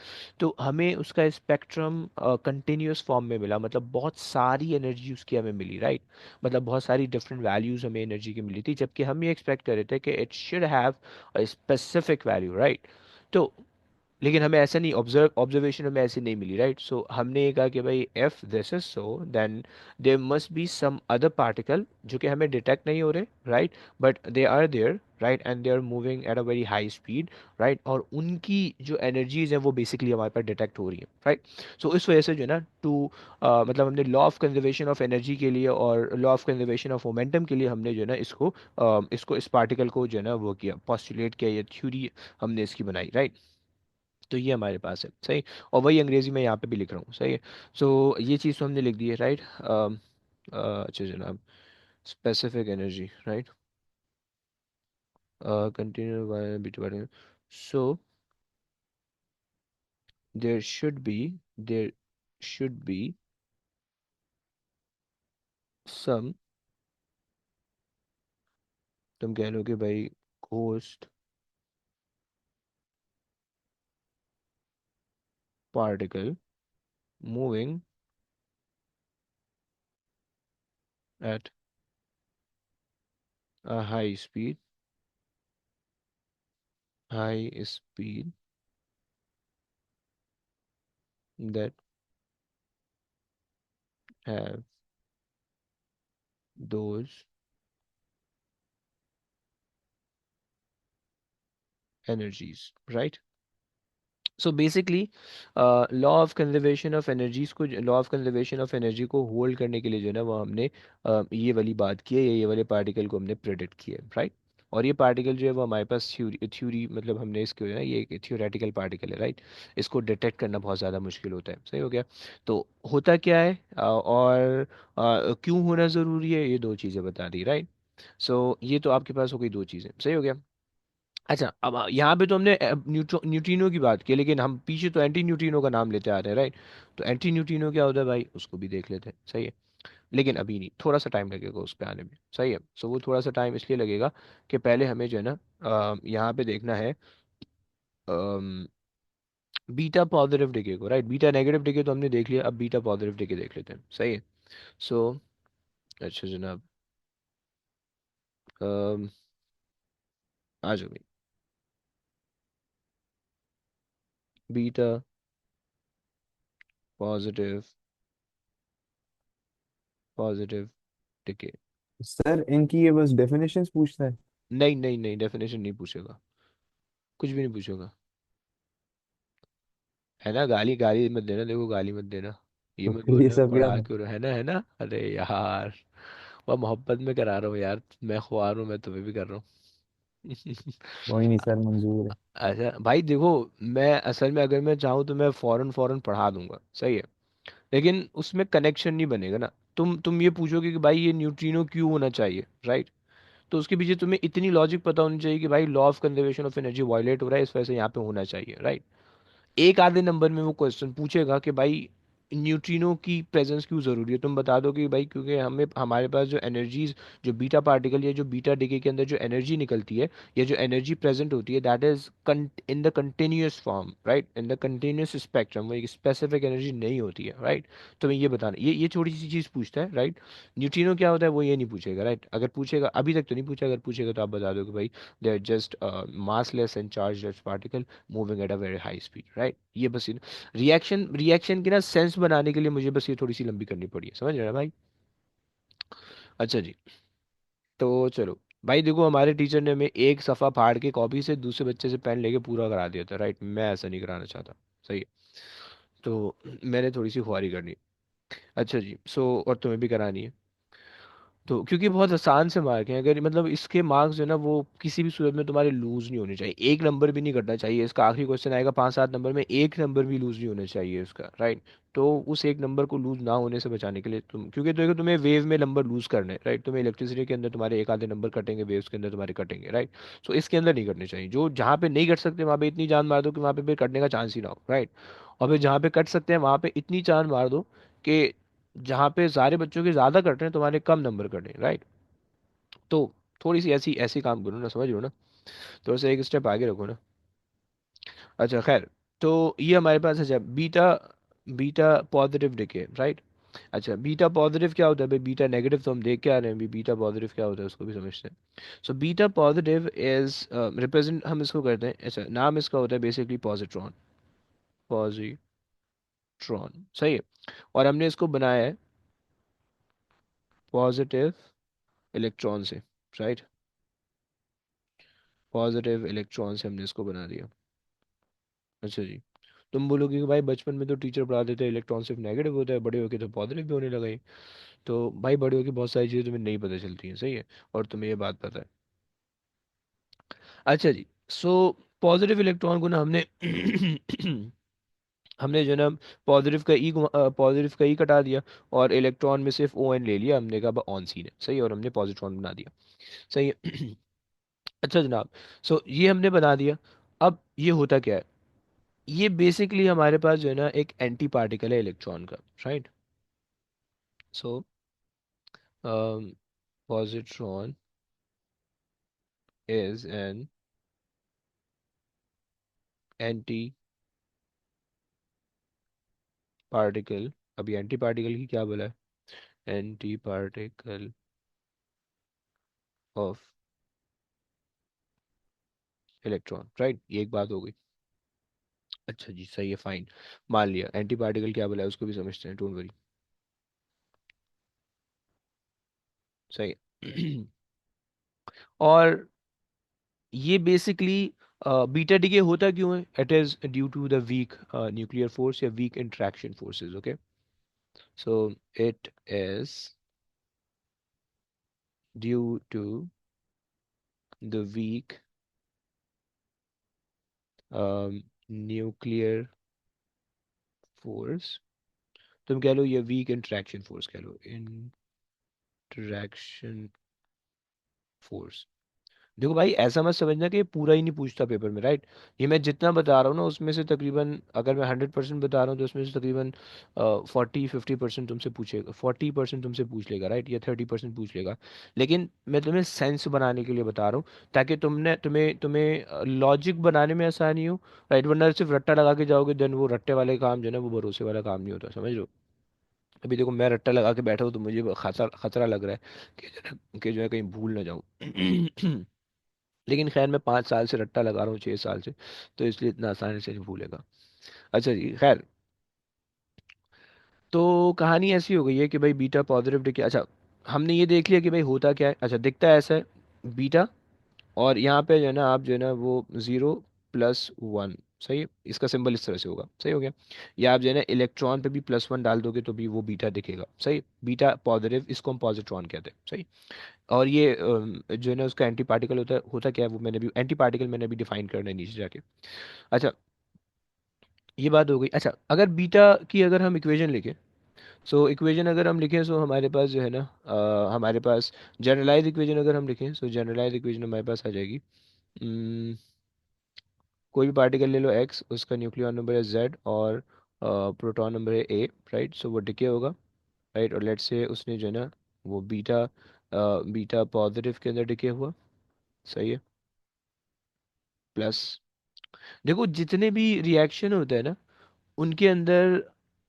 A: तो हमें उसका स्पेक्ट्रम कंटिन्यूस फॉर्म में मिला, मतलब बहुत सारी एनर्जी उसकी हमें मिली, राइट। मतलब बहुत सारी डिफरेंट वैल्यूज हमें एनर्जी की मिली थी, जबकि हम ये एक्सपेक्ट कर रहे थे कि it should have a specific value, right. तो लेकिन हमें ऐसा नहीं, ऑब्जर्वेशन हमें ऐसी नहीं मिली, राइट। सो हमने ये कहा कि भाई if this is so, then there must be some other particle जो कि हमें डिटेक्ट नहीं हो रहे, right, but they are there, right, and they are moving at a very high speed, right, और उनकी जो एनर्जीज हैं वो बेसिकली हमारे पास डिटेक्ट हो रही हैं, राइट। सो इस वजह से जो है ना, मतलब हमने law of conservation of energy के लिए और law of conservation of momentum के लिए हमने जो है ना इसको इस पार्टिकल को जो है ना वो किया, पॉस्टुलेट किया, ये थ्योरी हमने इसकी बनाई, राइट। तो ये हमारे पास है, सही। और वही अंग्रेजी में यहाँ पे भी लिख रहा हूँ, सही है। सो ये चीज़ तो हमने लिख दी है, राइट। अच्छा जनाब, specific energy, right, continue beta, so there should be some, तुम कह लो कि भाई ghost particle moving at a high speed that have those energies, right? So basically law of conservation of energies को, law of conservation of energy को hold करने के लिए जो है ना वो हमने ये वाली बात की है, ये वाले पार्टिकल को हमने प्रेडिक्ट किया है, राइट। और ये पार्टिकल जो है वो हमारे पास थ्योरी मतलब हमने इसको जो है ना, ये एक थियोरेटिकल पार्टिकल है, राइट। इसको डिटेक्ट करना बहुत ज़्यादा मुश्किल होता है, सही हो गया। तो होता क्या है और क्यों होना ज़रूरी है, ये दो चीज़ें बता दी, राइट। सो ये तो आपके पास हो गई दो चीज़ें, सही हो गया। अच्छा, अब यहाँ पे तो हमने न्यूट्रिनो की बात की, लेकिन हम पीछे तो एंटी न्यूट्रिनो का नाम लेते आ रहे हैं, राइट। तो एंटी न्यूट्रिनो क्या होता है भाई, उसको भी देख लेते हैं, सही है। लेकिन अभी नहीं, थोड़ा सा टाइम लगेगा उस पे आने में, सही है। सो वो थोड़ा सा टाइम इसलिए लगेगा कि पहले हमें जो है ना यहाँ पे देखना है बीटा पॉजिटिव डिके को, राइट। बीटा नेगेटिव डिके तो हमने देख लिया, अब बीटा पॉजिटिव डिके देख लेते हैं, सही है। सो अच्छा जनाब, अम, आ जाओ भाई, beta positive positive decay.
B: Sir इनकी ये बस डेफिनेशंस पूछता है।
A: नहीं नहीं नहीं, डेफिनेशन नहीं पूछेगा, कुछ भी नहीं पूछेगा, है ना। गाली गाली मत देना, देखो गाली मत देना, ये
B: तो
A: मत
B: फिर ये
A: बोलना
B: सब क्या
A: पढ़ा
B: था?
A: क्यों रहा है ना, अरे यार, वह मोहब्बत में करा रहा हूँ यार, मैं ख्वार हूँ, मैं तुम्हें भी कर रहा हूँ।
B: कोई नहीं सर, मंजूर है।
A: अच्छा भाई देखो, मैं असल में अगर मैं चाहूँ तो मैं फौरन फौरन पढ़ा दूंगा, सही है, लेकिन उसमें कनेक्शन नहीं बनेगा ना। तुम ये पूछोगे कि भाई ये न्यूट्रिनो क्यों होना चाहिए, राइट। तो उसके पीछे तुम्हें इतनी लॉजिक पता होनी चाहिए कि भाई law of conservation of energy violate हो रहा है, इस वजह से यहाँ पे होना चाहिए, राइट। एक आधे नंबर में वो क्वेश्चन पूछेगा कि भाई न्यूट्रिनो की प्रेजेंस क्यों ज़रूरी है, तुम बता दो कि भाई क्योंकि हमें हमारे पास जो एनर्जीज, जो बीटा पार्टिकल या जो बीटा डिके के अंदर जो एनर्जी निकलती है या जो एनर्जी प्रेजेंट होती है, that is in the continuous form, right, in the continuous spectrum, वो एक स्पेसिफिक एनर्जी नहीं होती है, राइट। तो मैं ये बताना, ये छोटी सी चीज़ पूछता है, राइट। न्यूट्रिनो क्या होता है वो ये नहीं पूछेगा, राइट। अगर पूछेगा, अभी तक तो नहीं पूछा, अगर पूछेगा तो आप बता दो कि भाई they are just massless and chargeless particle moving at a very high speed, right. ये बस रिएक्शन की ना सेंस बनाने के लिए मुझे बस ये थोड़ी सी लंबी करनी पड़ी है, समझ रहे हैं भाई। अच्छा जी, तो चलो भाई, देखो हमारे टीचर ने हमें एक सफ़ा फाड़ के कॉपी से दूसरे बच्चे से पेन लेके पूरा करा दिया था, राइट। मैं ऐसा नहीं कराना चाहता, सही है। तो मैंने थोड़ी सी खुआरी करनी। अच्छा जी, सो और तुम्हें भी करानी है। तो क्योंकि बहुत आसान से मार्क हैं, अगर मतलब इसके मार्क्स जो है ना वो किसी भी सूरत में तुम्हारे लूज नहीं होने चाहिए, एक नंबर भी नहीं कटना चाहिए। इसका आखिरी क्वेश्चन आएगा 5-7 नंबर में, एक नंबर भी लूज नहीं होना चाहिए इसका, राइट। तो उस एक नंबर को लूज ना होने से बचाने के लिए तुम, क्योंकि देखो तुम्हें वेव में नंबर लूज करने हैं, राइट। तुम्हें इलेक्ट्रिसिटी के अंदर तुम्हारे एक आधे नंबर कटेंगे, वेव्स के अंदर तुम्हारे कटेंगे, राइट। सो इसके अंदर नहीं कटने चाहिए। जो जहाँ पे नहीं कट सकते वहाँ पे इतनी जान मार दो कि वहाँ पे फिर कटने का चांस ही ना हो, राइट। और फिर जहाँ पे कट सकते हैं वहाँ पे इतनी जान मार दो कि जहाँ पे सारे बच्चों के ज्यादा कट रहे हैं तुम्हारे कम नंबर कटें, राइट। तो थोड़ी सी ऐसी ऐसी काम करो ना, समझ लो ना, थोड़ा सा एक स्टेप आगे रखो ना। अच्छा खैर, तो ये हमारे पास है beta, beta positive decay, right. अच्छा बीटा पॉजिटिव क्या होता है भाई, बीटा नेगेटिव तो हम देख के आ रहे हैं अभी, बीटा पॉजिटिव क्या होता है उसको भी समझते हैं। So beta positive is represent, हम इसको करते हैं, अच्छा नाम इसका होता है बेसिकली पॉजिट्रॉन, पॉजिट्रॉन, सही है। और हमने इसको बनाया है पॉजिटिव इलेक्ट्रॉन से, राइट। पॉजिटिव इलेक्ट्रॉन से हमने इसको बना दिया। अच्छा जी, तुम बोलोगे कि भाई बचपन में तो टीचर पढ़ाते थे इलेक्ट्रॉन सिर्फ नेगेटिव होता है, बड़े होके तो पॉजिटिव भी होने लगा है। तो भाई बड़े होके बहुत सारी चीज़ें तुम्हें नहीं पता चलती हैं, सही है, और तुम्हें ये बात पता है। अच्छा जी, सो पॉजिटिव इलेक्ट्रॉन को ना हमने हमने जो है ना पॉजिटिव का ई, पॉजिटिव का ई कटा दिया, और इलेक्ट्रॉन में सिर्फ ओ एन ले लिया हमने, कहा ऑन सीन है, सही है, और हमने पॉजिट्रॉन बना दिया, सही है। अच्छा जनाब, सो ये हमने बना दिया। अब ये होता क्या है, ये बेसिकली हमारे पास जो है ना एक एंटी पार्टिकल है इलेक्ट्रॉन का, right. So positron is an anti particle, अभी एंटी पार्टिकल की क्या बोला है, anti particle of electron, right, ये एक बात हो गई। अच्छा जी सही है, फाइन, मान लिया एंटी पार्टिकल क्या बोला है उसको भी समझते हैं, डोंट वरी, सही है। और ये बेसिकली बीटा डीके होता क्यों है, it is due to the weak nuclear force या weak interaction forces, okay. So it is due to the weak nuclear force, तुम कह लो ये वीक इंटरेक्शन फोर्स कह लो, इंटरेक्शन फोर्स। देखो भाई ऐसा मत समझना कि ये पूरा ही नहीं पूछता पेपर में, राइट। ये मैं जितना बता रहा हूँ ना उसमें से तकरीबन, अगर मैं 100% बता रहा हूँ तो उसमें से तकरीबन 40-50% तुमसे पूछेगा, 40% तुमसे पूछ लेगा, राइट, या 30% पूछ लेगा। लेकिन मैं तुम्हें सेंस बनाने के लिए बता रहा हूँ, ताकि तुमने तुम्हें तुम्हें लॉजिक बनाने में आसानी हो, राइट। वरना सिर्फ रट्टा लगा के जाओगे, देन वो रट्टे वाले काम जो है ना वो भरोसे वाला काम नहीं होता, समझ लो। अभी देखो मैं रट्टा लगा के बैठा हूँ तो मुझे खतरा खतरा लग रहा है कि जो है कहीं भूल ना जाऊँ। लेकिन खैर मैं 5 साल से रट्टा लगा रहा हूँ, 6 साल से, तो इसलिए इतना आसानी से नहीं भूलेगा। अच्छा जी खैर, तो कहानी ऐसी हो गई है कि भाई बीटा पॉजिटिव डिके, अच्छा हमने ये देख लिया कि भाई होता क्या है, अच्छा दिखता है ऐसा है बीटा, और यहाँ पे जो है ना आप जो है ना वो 0+1, सही है, इसका सिंबल इस तरह से होगा, सही हो गया। या आप जो है ना इलेक्ट्रॉन पे भी +1 डाल दोगे तो भी वो बीटा दिखेगा, सही, बीटा पॉजिटिव, इसको हम पॉजिट्रॉन कहते हैं, सही। और ये जो है ना उसका एंटी पार्टिकल होता क्या है, वो मैंने भी एंटी पार्टिकल मैंने भी डिफाइन करना है नीचे जाके। अच्छा ये बात हो गई। अच्छा अगर बीटा की अगर हम इक्वेशन लिखें, सो इक्वेशन अगर हम लिखें, सो हमारे पास जो है ना हमारे पास जनरलाइज इक्वेशन अगर हम लिखें, सो जनरलाइज इक्वेशन हमारे पास आ जाएगी, हम्म, कोई भी पार्टिकल ले लो एक्स, उसका न्यूक्लियॉन नंबर है जेड, और प्रोटॉन नंबर है ए, राइट। सो वो डिके होगा, राइट। और लेट्स से उसने जो है ना वो बीटा बीटा पॉजिटिव के अंदर डिके हुआ, सही है, प्लस, देखो जितने भी रिएक्शन होते हैं ना उनके अंदर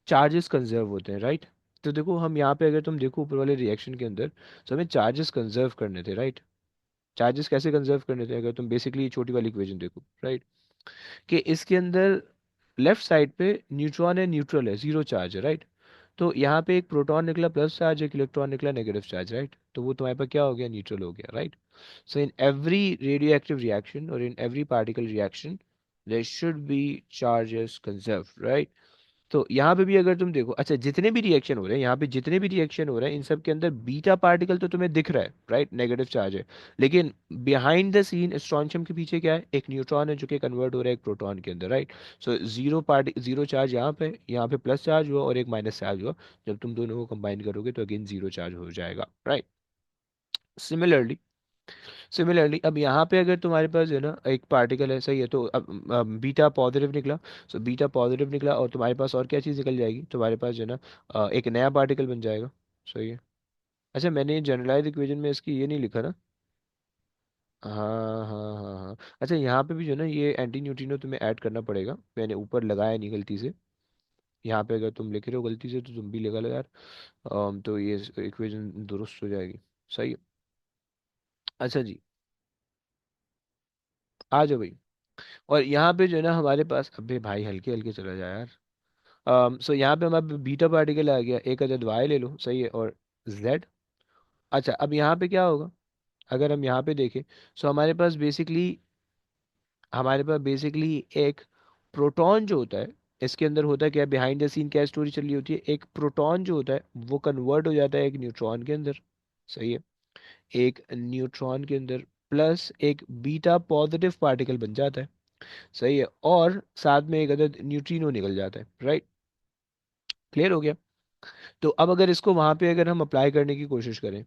A: चार्जेस कंजर्व होते हैं, राइट। तो देखो हम यहाँ पे अगर तुम देखो ऊपर वाले रिएक्शन के अंदर, तो हमें चार्जेस कंजर्व करने थे, राइट। चार्जेस कैसे कंजर्व करने थे, अगर तुम बेसिकली ये छोटी वाली इक्वेशन देखो, राइट, कि इसके अंदर लेफ्ट साइड पे न्यूट्रॉन है, न्यूट्रल है, जीरो चार्ज है, राइट। तो यहाँ पे एक प्रोटॉन निकला प्लस चार्ज, एक इलेक्ट्रॉन निकला नेगेटिव चार्ज, राइट। तो वो तुम्हारे पास क्या हो गया, न्यूट्रल हो गया, right. So in every radioactive reaction or in every particle reaction, there should be charges conserved, right? तो यहाँ पे भी अगर तुम देखो, अच्छा जितने भी रिएक्शन हो रहे हैं यहाँ पे, जितने भी रिएक्शन हो रहे हैं इन सब के अंदर बीटा पार्टिकल तो तुम्हें दिख रहा है, राइट, नेगेटिव चार्ज है। लेकिन बिहाइंड द सीन स्ट्रॉन्शियम के पीछे क्या है, एक न्यूट्रॉन है जो कि कन्वर्ट हो रहा है एक प्रोटॉन के अंदर, राइट। सो जीरो चार्ज यहाँ पे प्लस चार्ज हुआ और एक माइनस चार्ज हुआ। जब तुम दोनों को कंबाइन करोगे तो अगेन जीरो चार्ज हो जाएगा, राइट। सिमिलरली, अब यहाँ पे अगर तुम्हारे पास जो है ना एक पार्टिकल है, सही है, तो अब बीटा पॉजिटिव निकला। सो बीटा पॉजिटिव निकला और तुम्हारे पास और क्या चीज़ निकल जाएगी, तुम्हारे पास जो है ना एक नया पार्टिकल बन जाएगा। सही है। अच्छा मैंने जनरलाइज इक्वेशन में इसकी ये नहीं लिखा ना। हाँ हाँ हाँ हाँ। अच्छा यहाँ पे भी जो है ना ये एंटी न्यूट्रिनो तुम्हें ऐड करना पड़ेगा, मैंने ऊपर लगाया नहीं गलती से। यहाँ पे अगर तुम लिख रहे हो गलती से तो तुम भी लगा लो यार। तो ये इक्वेशन दुरुस्त हो जाएगी। सही है। अच्छा जी, आ जाओ भाई। और यहाँ पे जो है ना हमारे पास, अबे भाई हल्के हल्के चला जाए यार। सो यहाँ पे हमारे बीटा पार्टिकल आ गया, एक अदद वाई ले लो, सही है, और जेड। अच्छा अब यहाँ पे क्या होगा, अगर हम यहाँ पे देखें, सो हमारे पास बेसिकली एक प्रोटॉन जो होता है, इसके अंदर होता है क्या, बिहाइंड द सीन क्या स्टोरी चल रही होती है, एक प्रोटॉन जो होता है वो कन्वर्ट हो जाता है एक न्यूट्रॉन के अंदर। सही है। एक न्यूट्रॉन के अंदर प्लस एक बीटा पॉजिटिव पार्टिकल बन जाता है। सही है। और साथ में एक अदद न्यूट्रिनो निकल जाता है, राइट। क्लियर हो गया। तो अब अगर इसको वहां पे अगर हम अप्लाई करने की कोशिश करें,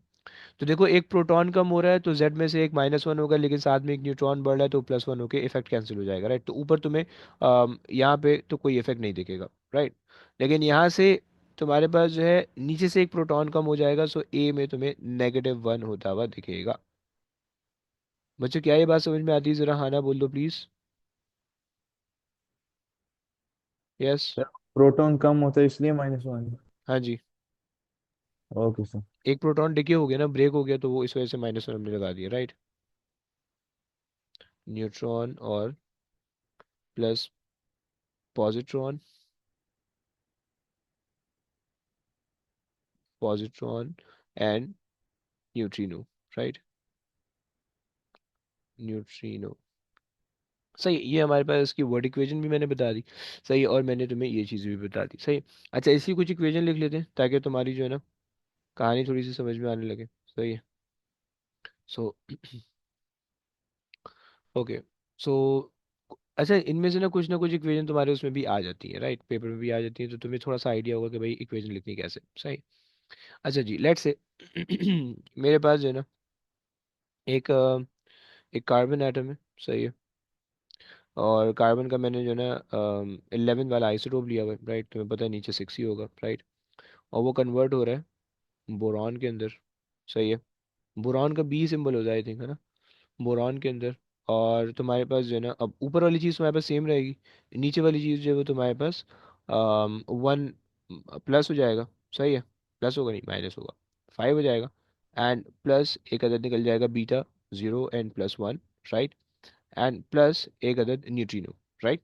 A: तो देखो एक प्रोटॉन कम हो रहा है तो जेड में से एक माइनस वन होगा, लेकिन साथ में एक न्यूट्रॉन बढ़ रहा है तो प्लस वन होके इफेक्ट कैंसिल हो जाएगा, राइट। तो ऊपर तुम्हें यहाँ पे तो कोई इफेक्ट नहीं दिखेगा, राइट। लेकिन यहाँ से तुम्हारे पास जो है नीचे से एक प्रोटॉन कम हो जाएगा, सो ए में तुम्हें नेगेटिव वन होता हुआ दिखेगा। बच्चों क्या ये बात समझ में आती है, जरा हाँ ना बोल दो प्लीज। यस।
B: सर प्रोटॉन कम होता है इसलिए -1।
A: हाँ जी।
B: Okay sir.
A: एक प्रोटॉन डिके हो गया ना, ब्रेक हो गया, तो वो इस वजह से माइनस वन हमने लगा दिया, राइट। न्यूट्रॉन और plus positron, positron and neutrino, right. Neutrino. सही है, ये हमारे पास इसकी वर्ड इक्वेशन भी मैंने बता दी। सही है, और मैंने तुम्हें ये चीज़ भी बता दी। सही है। अच्छा इसी कुछ इक्वेशन लिख लेते हैं ताकि तुम्हारी जो है ना कहानी थोड़ी सी समझ में आने लगे। सही है। So okay. सो अच्छा इनमें से ना कुछ इक्वेशन तुम्हारे उसमें भी आ जाती है, राइट, पेपर में भी आ जाती है, तो तुम्हें थोड़ा सा आइडिया होगा कि भाई इक्वेशन लिखनी कैसे। सही। अच्छा जी, लेट्स से मेरे पास जो है ना एक एक कार्बन एटम है। सही है। और कार्बन का मैंने जो है ना 11 वाला आइसोटोप लिया हुआ है, राइट, तुम्हें पता है नीचे 6 ही होगा, राइट। और वो कन्वर्ट हो रहा है बोरॉन के अंदर। सही है। बोरॉन का बी सिंबल होता है आई थिंक, है ना, बोरॉन के अंदर। और तुम्हारे पास जो है ना अब ऊपर वाली चीज़ तुम्हारे पास सेम रहेगी, नीचे वाली चीज़ जो है वो तुम्हारे पास वन प्लस हो जाएगा। सही है। प्लस होगा नहीं, माइनस होगा, 5 हो जाएगा। एंड प्लस एक अदद निकल जाएगा beta, 0 and +1, right. And plus एक अदद न्यूट्रिनो, राइट।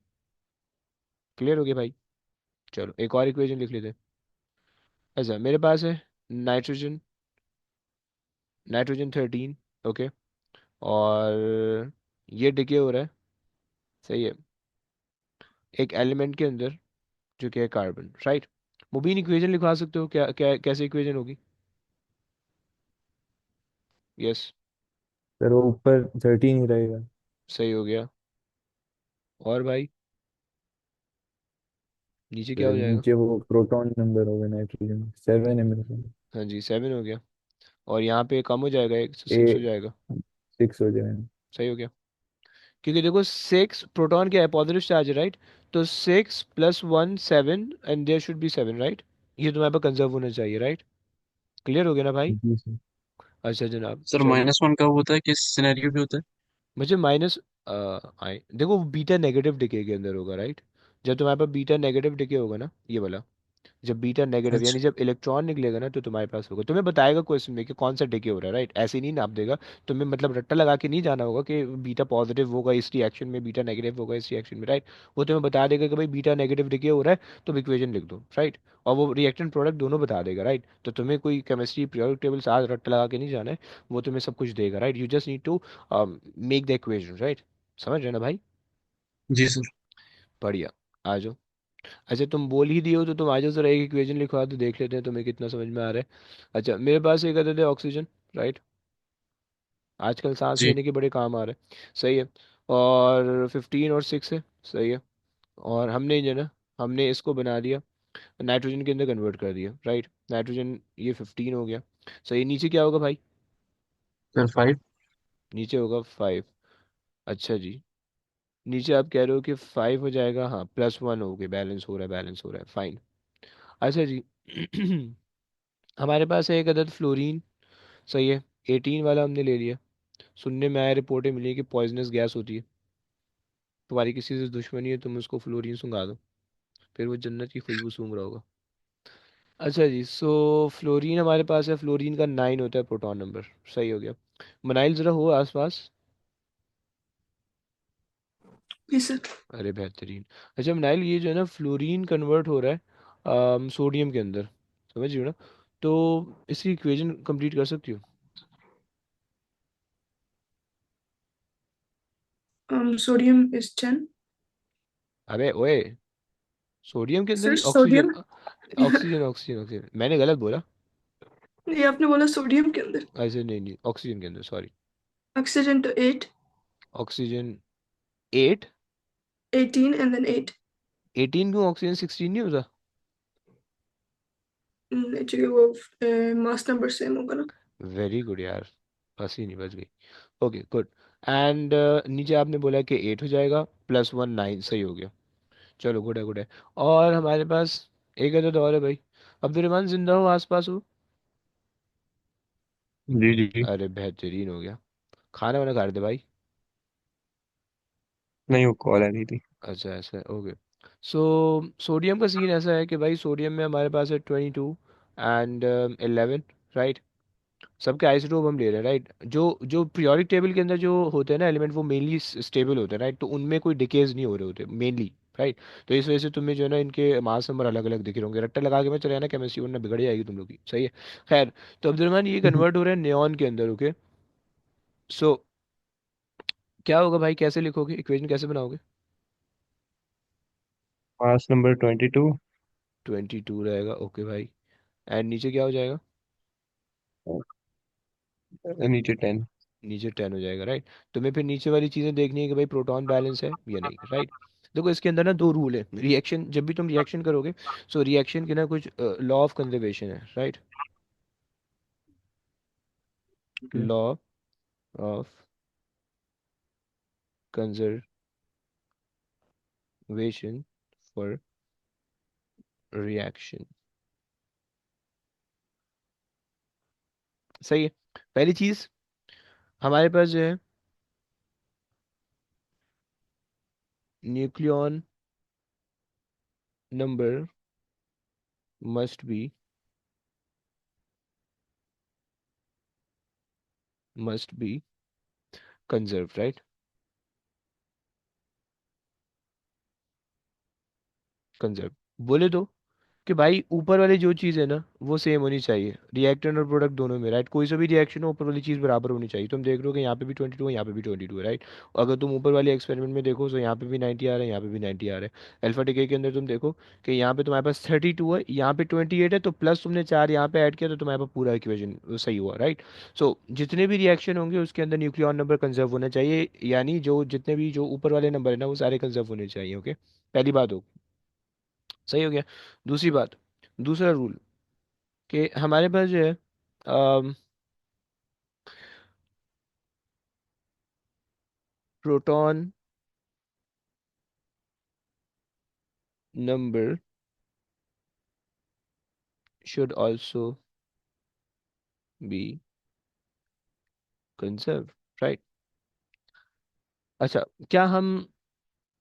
A: क्लियर हो गया भाई। चलो एक और इक्वेशन लिख लेते हैं। अच्छा मेरे पास है नाइट्रोजन, नाइट्रोजन 13। ओके। और ये डिके हो रहा है। सही है। एक एलिमेंट के अंदर जो कि है कार्बन, राइट। मुबीन इक्वेशन लिखवा सकते हो क्या, क्या कैसे इक्वेशन होगी। यस।
B: सर वो ऊपर 13 ही रहेगा।
A: सही हो गया। और भाई नीचे क्या
B: सर
A: हो जाएगा।
B: नीचे वो प्रोटॉन नंबर होगा, नाइट्रोजन 7 है मेरे पास।
A: हाँ जी 7 हो गया। और यहाँ पे कम हो जाएगा, एक
B: ए
A: 6 हो जाएगा।
B: 6 हो जाएगा।
A: सही हो गया। क्योंकि देखो 6 प्रोटॉन क्या है, पॉजिटिव चार्ज है, राइट। तो 6 + 1 7 and there should be 7, right. ये तुम्हारे पास कंजर्व होना चाहिए, राइट। क्लियर हो गया ना भाई।
B: जी सर।
A: अच्छा जनाब
F: सर
A: चलो।
F: -1 कब होता है, किस सिनेरियो पे होता है?
A: मुझे माइनस आई देखो बीटा नेगेटिव डिके के अंदर होगा, राइट। जब तुम्हारे पास बीटा नेगेटिव डिके होगा ना, ये वाला, जब बीटा नेगेटिव यानी
F: अच्छा।
A: जब इलेक्ट्रॉन निकलेगा ना तो तुम्हारे पास होगा, तुम्हें बताएगा क्वेश्चन में कि कौन सा डिके हो रहा है, राइट। ऐसे ही नहीं नाप देगा। तुम्हें मतलब रट्टा लगा के नहीं जाना होगा कि बीटा पॉजिटिव होगा इस रिएक्शन में, बीटा नेगेटिव होगा इस रिएक्शन में, राइट। वो तुम्हें बता देगा कि भाई बीटा नेगेटिव डिके हो रहा है, तुम इक्वेशन लिख दो, राइट। और वो रिएक्टेंट प्रोडक्ट दोनों बता देगा, राइट। तो तुम्हें कोई केमिस्ट्री पीरियोडिक टेबल साथ रट्टा लगा के नहीं जाना है, वो तुम्हें सब कुछ देगा, right. You just need to make the equation, right. समझ रहे ना भाई।
F: जी सर।
A: बढ़िया। आ जाओ। अच्छा तुम बोल ही दिए हो तो तुम आ जाओ जरा, एक इक्वेशन लिखवा दो, देख लेते हैं तुम्हें कितना समझ में आ रहा है। अच्छा मेरे पास एक अदद है ऑक्सीजन, राइट। आजकल सांस
F: जी।
A: लेने के बड़े काम आ रहे हैं, सही है। और 15 और 6 है, सही है। और हमने जो है ना, हमने इसको बना दिया, नाइट्रोजन के अंदर कन्वर्ट कर दिया, राइट। नाइट्रोजन ये 15 हो गया, सही। नीचे क्या होगा भाई?
F: सर 5।
A: नीचे होगा 5। अच्छा जी, नीचे आप कह रहे हो कि 5 हो जाएगा, हाँ +1 हो गया, बैलेंस हो रहा है, बैलेंस हो रहा है, फाइन। अच्छा जी हमारे पास है एक अदद फ्लोरीन, सही है। 18 वाला हमने ले लिया। सुनने में आया, रिपोर्टें मिली कि पॉइजनस गैस होती है। तुम्हारी किसी से दुश्मनी है, तुम उसको फ्लोरीन सुंघा दो, फिर वो जन्नत की खुशबू सूंघ रहा होगा। अच्छा जी, सो फ्लोरीन हमारे पास है, फ्लोरीन का 9 होता है प्रोटॉन नंबर, सही हो गया। मनाइल जरा हो आसपास।
G: जी सर।
A: अरे बेहतरीन। अच्छा मनाइल, ये जो है ना फ्लोरीन कन्वर्ट हो रहा है सोडियम के अंदर, समझ रही हो ना? तो इसकी इक्वेशन कंप्लीट कर सकती हो?
G: Sodium is 10।
A: अबे ओए, सोडियम के अंदर
G: सर
A: ही oxygen,
G: sodium.
A: Oxygen oxygen oxygen, मैंने गलत बोला।
G: ये आपने बोला सोडियम के अंदर।
A: ऐसे नहीं नहीं, ऑक्सीजन के अंदर, सॉरी।
G: ऑक्सीजन तो 8।
A: ऑक्सीजन 8।
G: 18 and then 8।
A: 18 क्यों, ऑक्सीजन 16 नहीं होता?
G: एक्चुअली वो मास नंबर सेम होगा ना।
A: वेरी गुड यार, बस ही नहीं, बच गई। Okay good. एंड नीचे आपने बोला कि 8 हो जाएगा, +1 9, सही हो गया। चलो गुड है, गुड है। और हमारे पास एक अदद और है भाई। अब्दुलरहमान जिंदा हो, आसपास हो?
F: जी जी जी।
A: अरे बेहतरीन हो गया। खाना वाना खा रहे थे भाई?
F: नहीं, वो कॉल आ रही थी।
A: अच्छा ऐसा है, ओके। सो सोडियम का सीन ऐसा है कि भाई सोडियम में हमारे पास है 22 एंड 11, राइट। सबके आइसोटोप हम ले रहे हैं, राइट। जो जो पीरियोडिक टेबल के अंदर जो होते हैं ना एलिमेंट, वो मेनली स्टेबल होते हैं, राइट। तो उनमें कोई डिकेज नहीं हो रहे होते मेनली, राइट। तो इस वजह से तुम्हें जो है ना इनके मास नंबर अलग अलग दिख रहे होंगे। रट्टा लगा के मैं चले ना केमिस्ट्री, वरना बिगड़ जाएगी तुम लोग की, सही है। खैर, तो अब्दुलरहमान ये कन्वर्ट हो रहे हैं नियॉन के अंदर, ओके। सो क्या होगा भाई, कैसे लिखोगे, इक्वेशन कैसे बनाओगे?
F: Mass number 22।
A: 22 रहेगा, ओके भाई। एंड नीचे क्या हो जाएगा?
F: नीचे 10।
A: नीचे 10 हो जाएगा, राइट। तुम्हें फिर नीचे वाली चीज़ें देखनी है कि भाई प्रोटॉन बैलेंस है या नहीं, राइट। देखो इसके अंदर ना दो रूल है रिएक्शन, जब भी तुम रिएक्शन करोगे, सो रिएक्शन के ना कुछ लॉ ऑफ कंजर्वेशन है, right. Law of conservation for reaction, सही है। पहली चीज हमारे पास जो है, nucleon number must be, must be conserve, right. Conserve बोले तो कि भाई ऊपर वाली जो चीज़ है ना वो सेम होनी चाहिए, रिएक्टेंट और प्रोडक्ट दोनों में, राइट। कोई सा भी रिएक्शन हो, ऊपर वाली चीज़ बराबर होनी चाहिए। तुम देख रहे हो कि यहाँ पे भी 22 है, यहाँ पे भी 22 है, राइट। अगर तुम ऊपर वाले एक्सपेरिमेंट में देखो तो यहाँ पे भी 90 आ रहा है, यहाँ पे भी 90 आ रहा है। अल्फा टिके के अंदर तुम देखो कि यहाँ पे तुम्हारे पास 32 है, यहाँ पे 28 है, तो प्लस तुमने 4 यहाँ पे ऐड किया तो तुम्हारे पास पूरा इक्वेशन सही हुआ, राइट। सो जितने भी रिएक्शन होंगे उसके अंदर न्यूक्लियॉन नंबर कंजर्व होना चाहिए, यानी जो जितने भी जो ऊपर वाले नंबर है ना वो सारे कंजर्व होने चाहिए, ओके। पहली बात हो, सही हो गया। दूसरी बात, दूसरा रूल, कि हमारे पास जो है proton number should also be conserve, right. अच्छा, क्या हम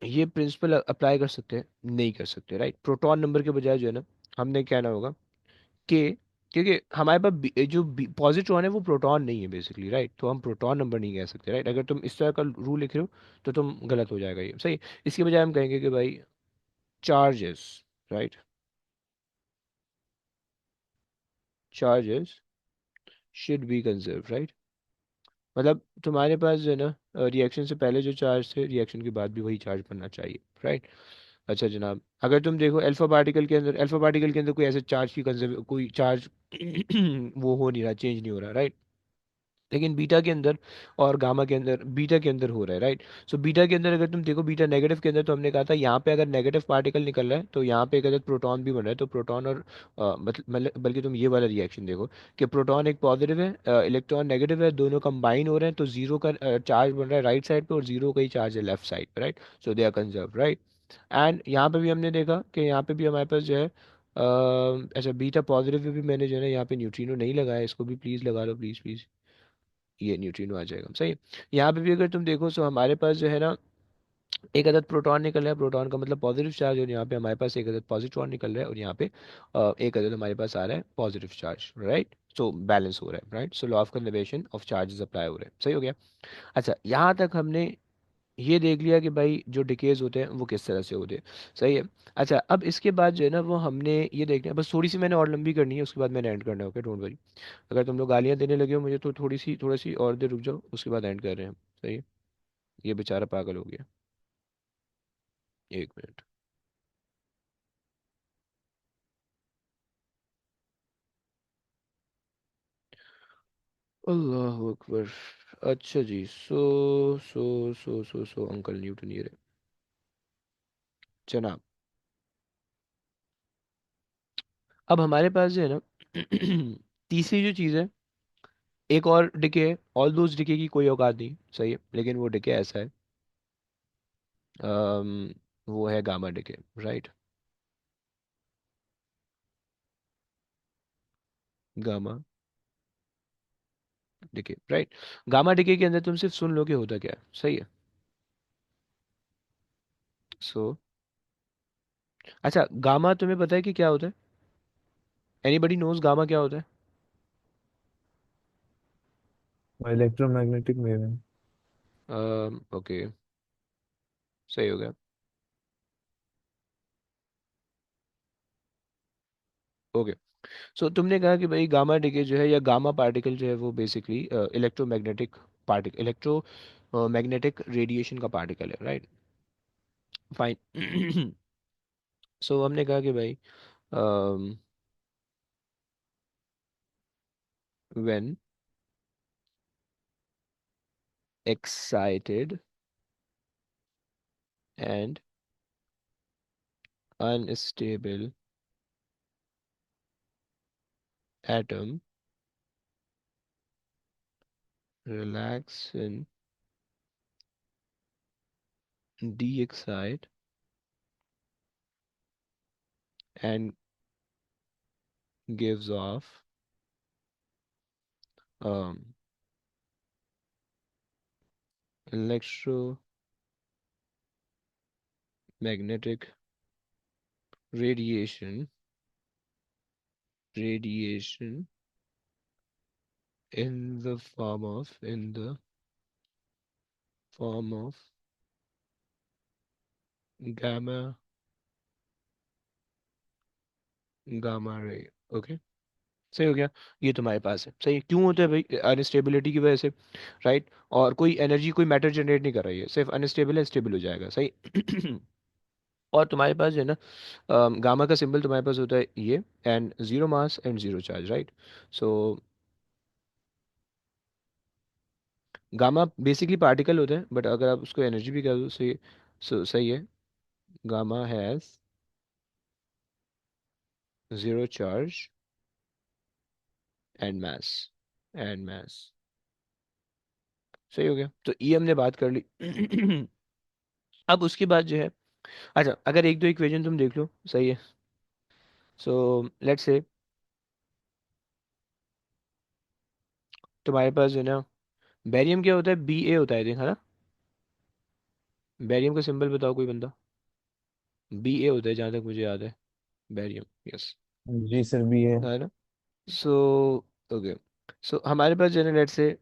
A: ये प्रिंसिपल अप्लाई कर सकते हैं? नहीं कर सकते, राइट। प्रोटॉन नंबर के बजाय जो है ना, हमने कहना होगा कि, क्योंकि हमारे पास जो पॉजिट्रॉन है वो प्रोटॉन नहीं है बेसिकली, राइट। तो हम प्रोटॉन नंबर नहीं कह सकते, राइट। अगर तुम इस तरह का रूल लिख रहे हो तो तुम गलत हो जाएगा ये, सही। इसके बजाय हम कहेंगे कि भाई charges, right, charges should be conserve, right. मतलब तुम्हारे पास जो है ना रिएक्शन से पहले जो चार्ज थे, रिएक्शन के बाद भी वही चार्ज बनना चाहिए, राइट। अच्छा जनाब, अगर तुम देखो अल्फा पार्टिकल के अंदर, अल्फा पार्टिकल के अंदर कोई ऐसे चार्ज की कंजर्व कोई चार्ज वो हो नहीं रहा, चेंज नहीं हो रहा, राइट। लेकिन बीटा के अंदर और गामा के अंदर, बीटा के अंदर हो रहा है, राइट। सो बीटा के अंदर अगर तुम देखो, बीटा नेगेटिव के अंदर, तो हमने कहा था यहाँ पे अगर नेगेटिव पार्टिकल निकल रहा है तो यहाँ पे एक अदर प्रोटॉन भी बन रहा है, तो प्रोटॉन और मतलब बल्कि तुम ये वाला रिएक्शन देखो कि प्रोटॉन एक पॉजिटिव है, इलेक्ट्रॉन नेगेटिव है, दोनों कंबाइन हो रहे हैं, तो जीरो का चार्ज बन रहा है राइट साइड पे और जीरो का ही चार्ज है लेफ्ट साइड पे, right. So they are conserve, right. And यहाँ पे भी हमने देखा कि यहाँ पे भी हमारे पास जो है अच्छा बीटा पॉजिटिव पे भी मैंने जो है ना यहाँ पे न्यूट्रिनो नहीं लगाया, इसको भी प्लीज़ लगा लो, प्लीज़ प्लीज़, ये न्यूट्रिनो आ जाएगा, सही है। यहाँ पे भी अगर तुम देखो तो हमारे पास जो है ना एक अदद प्रोटॉन निकल रहा है, प्रोटॉन का मतलब पॉजिटिव चार्ज, और यहाँ पे हमारे पास एक अदद पॉजिट्रॉन निकल रहा है, और यहाँ पे एक अदद हमारे पास आ रहा है positive charge, right. So balance हो रहा है, right. So law of conservation of charges apply हो रहे हैं, सही हो गया। अच्छा यहाँ तक हमने ये देख लिया कि भाई जो डिकेज होते हैं वो किस तरह से होते हैं, सही है। अच्छा अब इसके बाद जो है ना वो हमने ये देखना है, बस थोड़ी सी मैंने और लंबी करनी है, उसके बाद मैंने एंड करना है, ओके डोंट वरी। अगर तुम लोग गालियाँ देने लगे हो मुझे तो थोड़ी सी और देर रुक जाओ, उसके बाद एंड कर रहे हैं हम, सही है। ये बेचारा पागल हो गया, एक मिनट। अल्लाह अकबर। अच्छा जी, सो अंकल न्यूटन ये रहे जनाब। अब हमारे पास जो है ना तीसरी जो चीज़ है, एक और डिके है, ऑल दोज डिके की कोई औकात नहीं, सही है, लेकिन वो डिके ऐसा है, अम, वो है gamma decay, right. Gamma decay, right. Gamma decay के अंदर तुम सिर्फ सुन लो कि होता क्या है, सही है। सो अच्छा गामा तुम्हें पता है कि क्या होता है? एनीबडी नोज गामा क्या होता है?
B: इलेक्ट्रोमैग्नेटिक वेव है।
A: ओके, सही हो गया। ओके, सो तुमने कहा कि भाई गामा डिके जो है या गामा पार्टिकल जो है वो basically electromagnetic particle, electro magnetic radiation का पार्टिकल है, राइट, फाइन। सो हमने कहा कि भाई when excited and unstable atom relax and de-excite and gives off um, electromagnetic radiation radiation in the form of gamma gamma ray, okay, सही हो गया। ये तुम्हारे पास है, सही। क्यों होता है भाई? अनस्टेबिलिटी की वजह से, राइट। और कोई एनर्जी कोई मैटर जनरेट नहीं कर रही है, सिर्फ अनस्टेबल है, स्टेबल हो जाएगा, सही। और तुम्हारे पास जो है ना गामा का सिंबल तुम्हारे पास होता है ये, and zero mass and zero charge, right. So gamma basically particle होता है, बट अगर आप उसको एनर्जी भी कर दो, सही, सही है। Gamma has zero charge and mass, and mass, सही हो गया। तो ये हमने बात कर ली। अब उसके बाद जो है, अच्छा अगर एक दो इक्वेशन तुम देख लो, सही है। सो लेट्स से तुम्हारे पास जो है ना बेरियम क्या होता है, बी ए होता है, देखा ना। बेरियम का सिंबल बताओ कोई बंदा। बी ए होता है जहाँ तक मुझे याद है, बेरियम, यस,
B: जी सर भी है।
A: है ना। सो ओके, सो हमारे पास जो है ना लेट्स से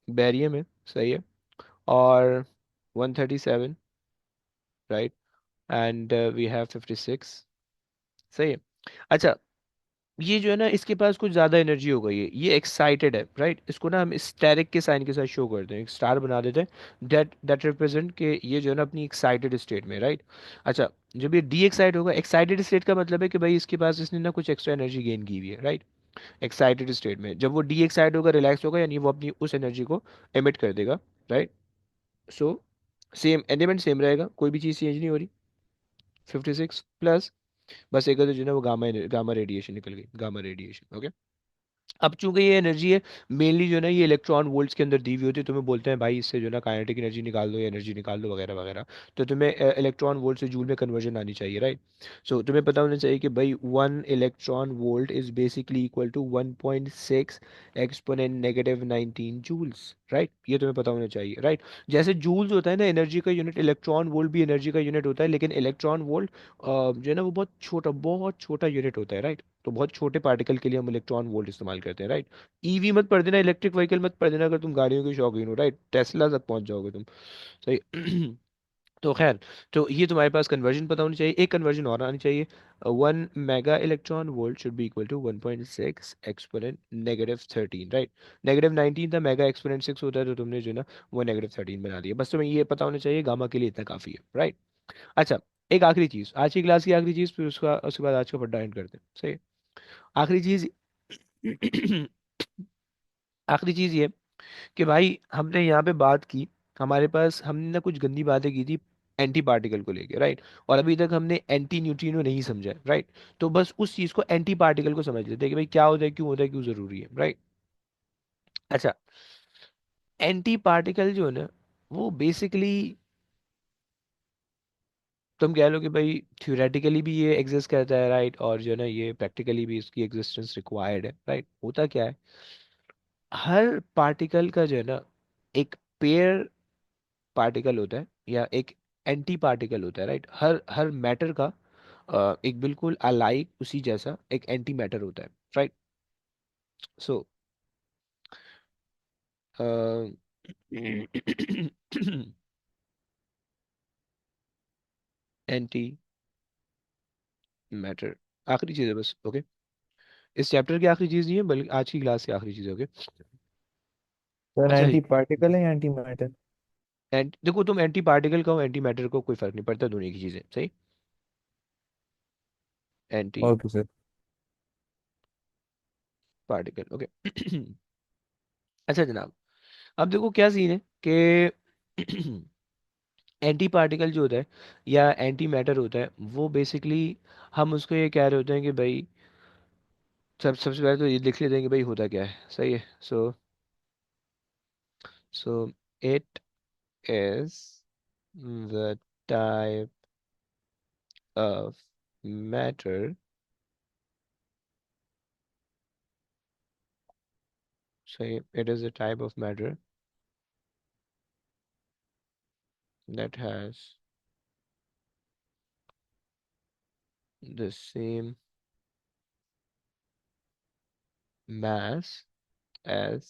A: बेरियम है, सही है, और 137, राइट, एंड वी हैव 56, सही है। अच्छा ये जो है ना, इसके पास कुछ ज्यादा एनर्जी हो गई है, ये एक्साइटेड है, राइट। इसको ना हम स्टेरिक के साइन के साथ शो करते हैं, एक स्टार बना देते हैं, दैट दैट रिप्रेजेंट के ये जो है ना अपनी एक्साइटेड स्टेट में, राइट। अच्छा, जब ये डी एक्साइट होगा, एक्साइटेड स्टेट का मतलब है कि भाई इसके पास इसने ना कुछ एक्स्ट्रा एनर्जी गेन की हुई है, राइट। एक्साइटेड स्टेट में जब वो डी एक्साइट होगा, रिलैक्स होगा, यानी वो अपनी उस एनर्जी को एमिट कर देगा, right. So same element same रहेगा, कोई भी चीज़ चेंज नहीं हो रही। 56 प्लस, बस एक तो जो है ना वो गामा गामा रेडिएशन निकल गई, गामा रेडिएशन, ओके। अब चूंकि ये एनर्जी है मेनली जो है ना ये इलेक्ट्रॉन वोल्ट्स के अंदर दी हुई होती है, तुम्हें बोलते हैं भाई इससे जो है ना काइनेटिक एनर्जी निकाल दो या एनर्जी निकाल दो वगैरह वगैरह। तो तुम्हें इलेक्ट्रॉन वोल्ट से जूल में कन्वर्जन आनी चाहिए, राइट। सो तुम्हें पता होना चाहिए कि भाई 1 electron volt is basically equal to 1.6 exponent -19 joules, right. ये तुम्हें पता होना चाहिए, राइट। जैसे जूल्स होता है ना एनर्जी का यूनिट, इलेक्ट्रॉन वोल्ट भी एनर्जी का यूनिट होता है, लेकिन इलेक्ट्रॉन वोल्ट जो है ना वो बहुत छोटा यूनिट होता है, राइट। तो बहुत छोटे पार्टिकल के लिए हम इलेक्ट्रॉन वोल्ट इस्तेमाल करते हैं, राइट। ईवी मत पढ़ देना, इलेक्ट्रिक व्हीकल मत पढ़ देना, अगर तुम गाड़ियों के शौकीन हो, राइट, टेस्ला तक पहुंच जाओगे तुम, सही। तो खैर, तो ये तुम्हारे पास कन्वर्जन पता होनी चाहिए, एक कन्वर्जन और आनी चाहिए। 1 mega electron volt should be equal to 1.6 exponent -13, right. -19 था, मेगा एक्सपोनेंट 6 होता है, तो तुमने जो है ना वो -13 बना दिया। बस तुम्हें ये पता होना चाहिए, गामा के लिए इतना काफी है, राइट। अच्छा, एक आखिरी चीज, आज की क्लास की आखिरी चीज, फिर उसके बाद आज का पढ़ना एंड करते हैं, सही। आखिरी चीज आखिरी चीज ये कि भाई हमने यहाँ पे बात की, हमारे पास हमने ना कुछ गंदी बातें की थी एंटी पार्टिकल को लेके, राइट। और अभी तक हमने एंटी न्यूट्रिनो नहीं समझा है, राइट। तो बस उस चीज को, एंटी पार्टिकल को समझ लेते हैं कि भाई क्या होता है, क्यों जरूरी है, राइट। अच्छा, एंटी पार्टिकल जो है ना वो बेसिकली तुम कह लो कि भाई थ्योरेटिकली भी ये एग्जिस्ट करता है, राइट, और जो है ना ये प्रैक्टिकली भी इसकी एग्जिस्टेंस रिक्वायर्ड है, राइट। होता क्या है, हर पार्टिकल का जो है ना एक पेयर पार्टिकल होता है या एक एंटी पार्टिकल होता है, राइट। हर हर मैटर का एक बिल्कुल अलाइक उसी जैसा एक एंटी मैटर होता है, राइट। सो एंटी मैटर आखिरी चीज है बस, ओके। इस चैप्टर की आखिरी चीज नहीं है, बल्कि आज की क्लास की आखिरी चीज है, ओके।
B: सर
A: अच्छा,
B: एंटी पार्टिकल है या एंटी मैटर?
A: एंड देखो, तुम एंटी पार्टिकल का हो एंटी मैटर को कोई फर्क नहीं पड़ता, दोनों की चीजें, सही। Anti
B: okay sir.
A: Particle, okay. अच्छा जनाब, अब देखो क्या सीन है कि एंटी पार्टिकल जो होता है या एंटी मैटर होता है, वो बेसिकली हम उसको ये कह रहे होते हैं कि भाई सबसे पहले तो ये लिख लेते हैं कि भाई होता क्या है, सही है। So it is the type of matter, सही, it is the type of matter that has the same mass as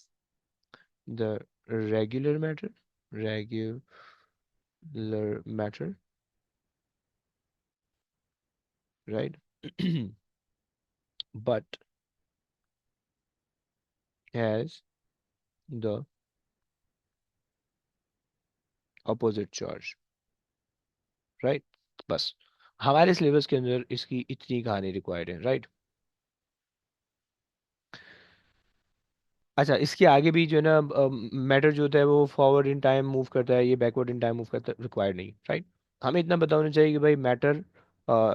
A: the regular matter, regular matter, right? But has the opposite charge, right? बस हमारे syllabus के अंदर इसकी इतनी कहानी required है, right. अच्छा, इसके आगे भी जो है ना मैटर जो होता है वो फॉरवर्ड इन टाइम मूव करता है, ये बैकवर्ड इन टाइम मूव करता है, रिक्वायर्ड नहीं, राइट। हमें इतना पता होना चाहिए कि भाई मैटर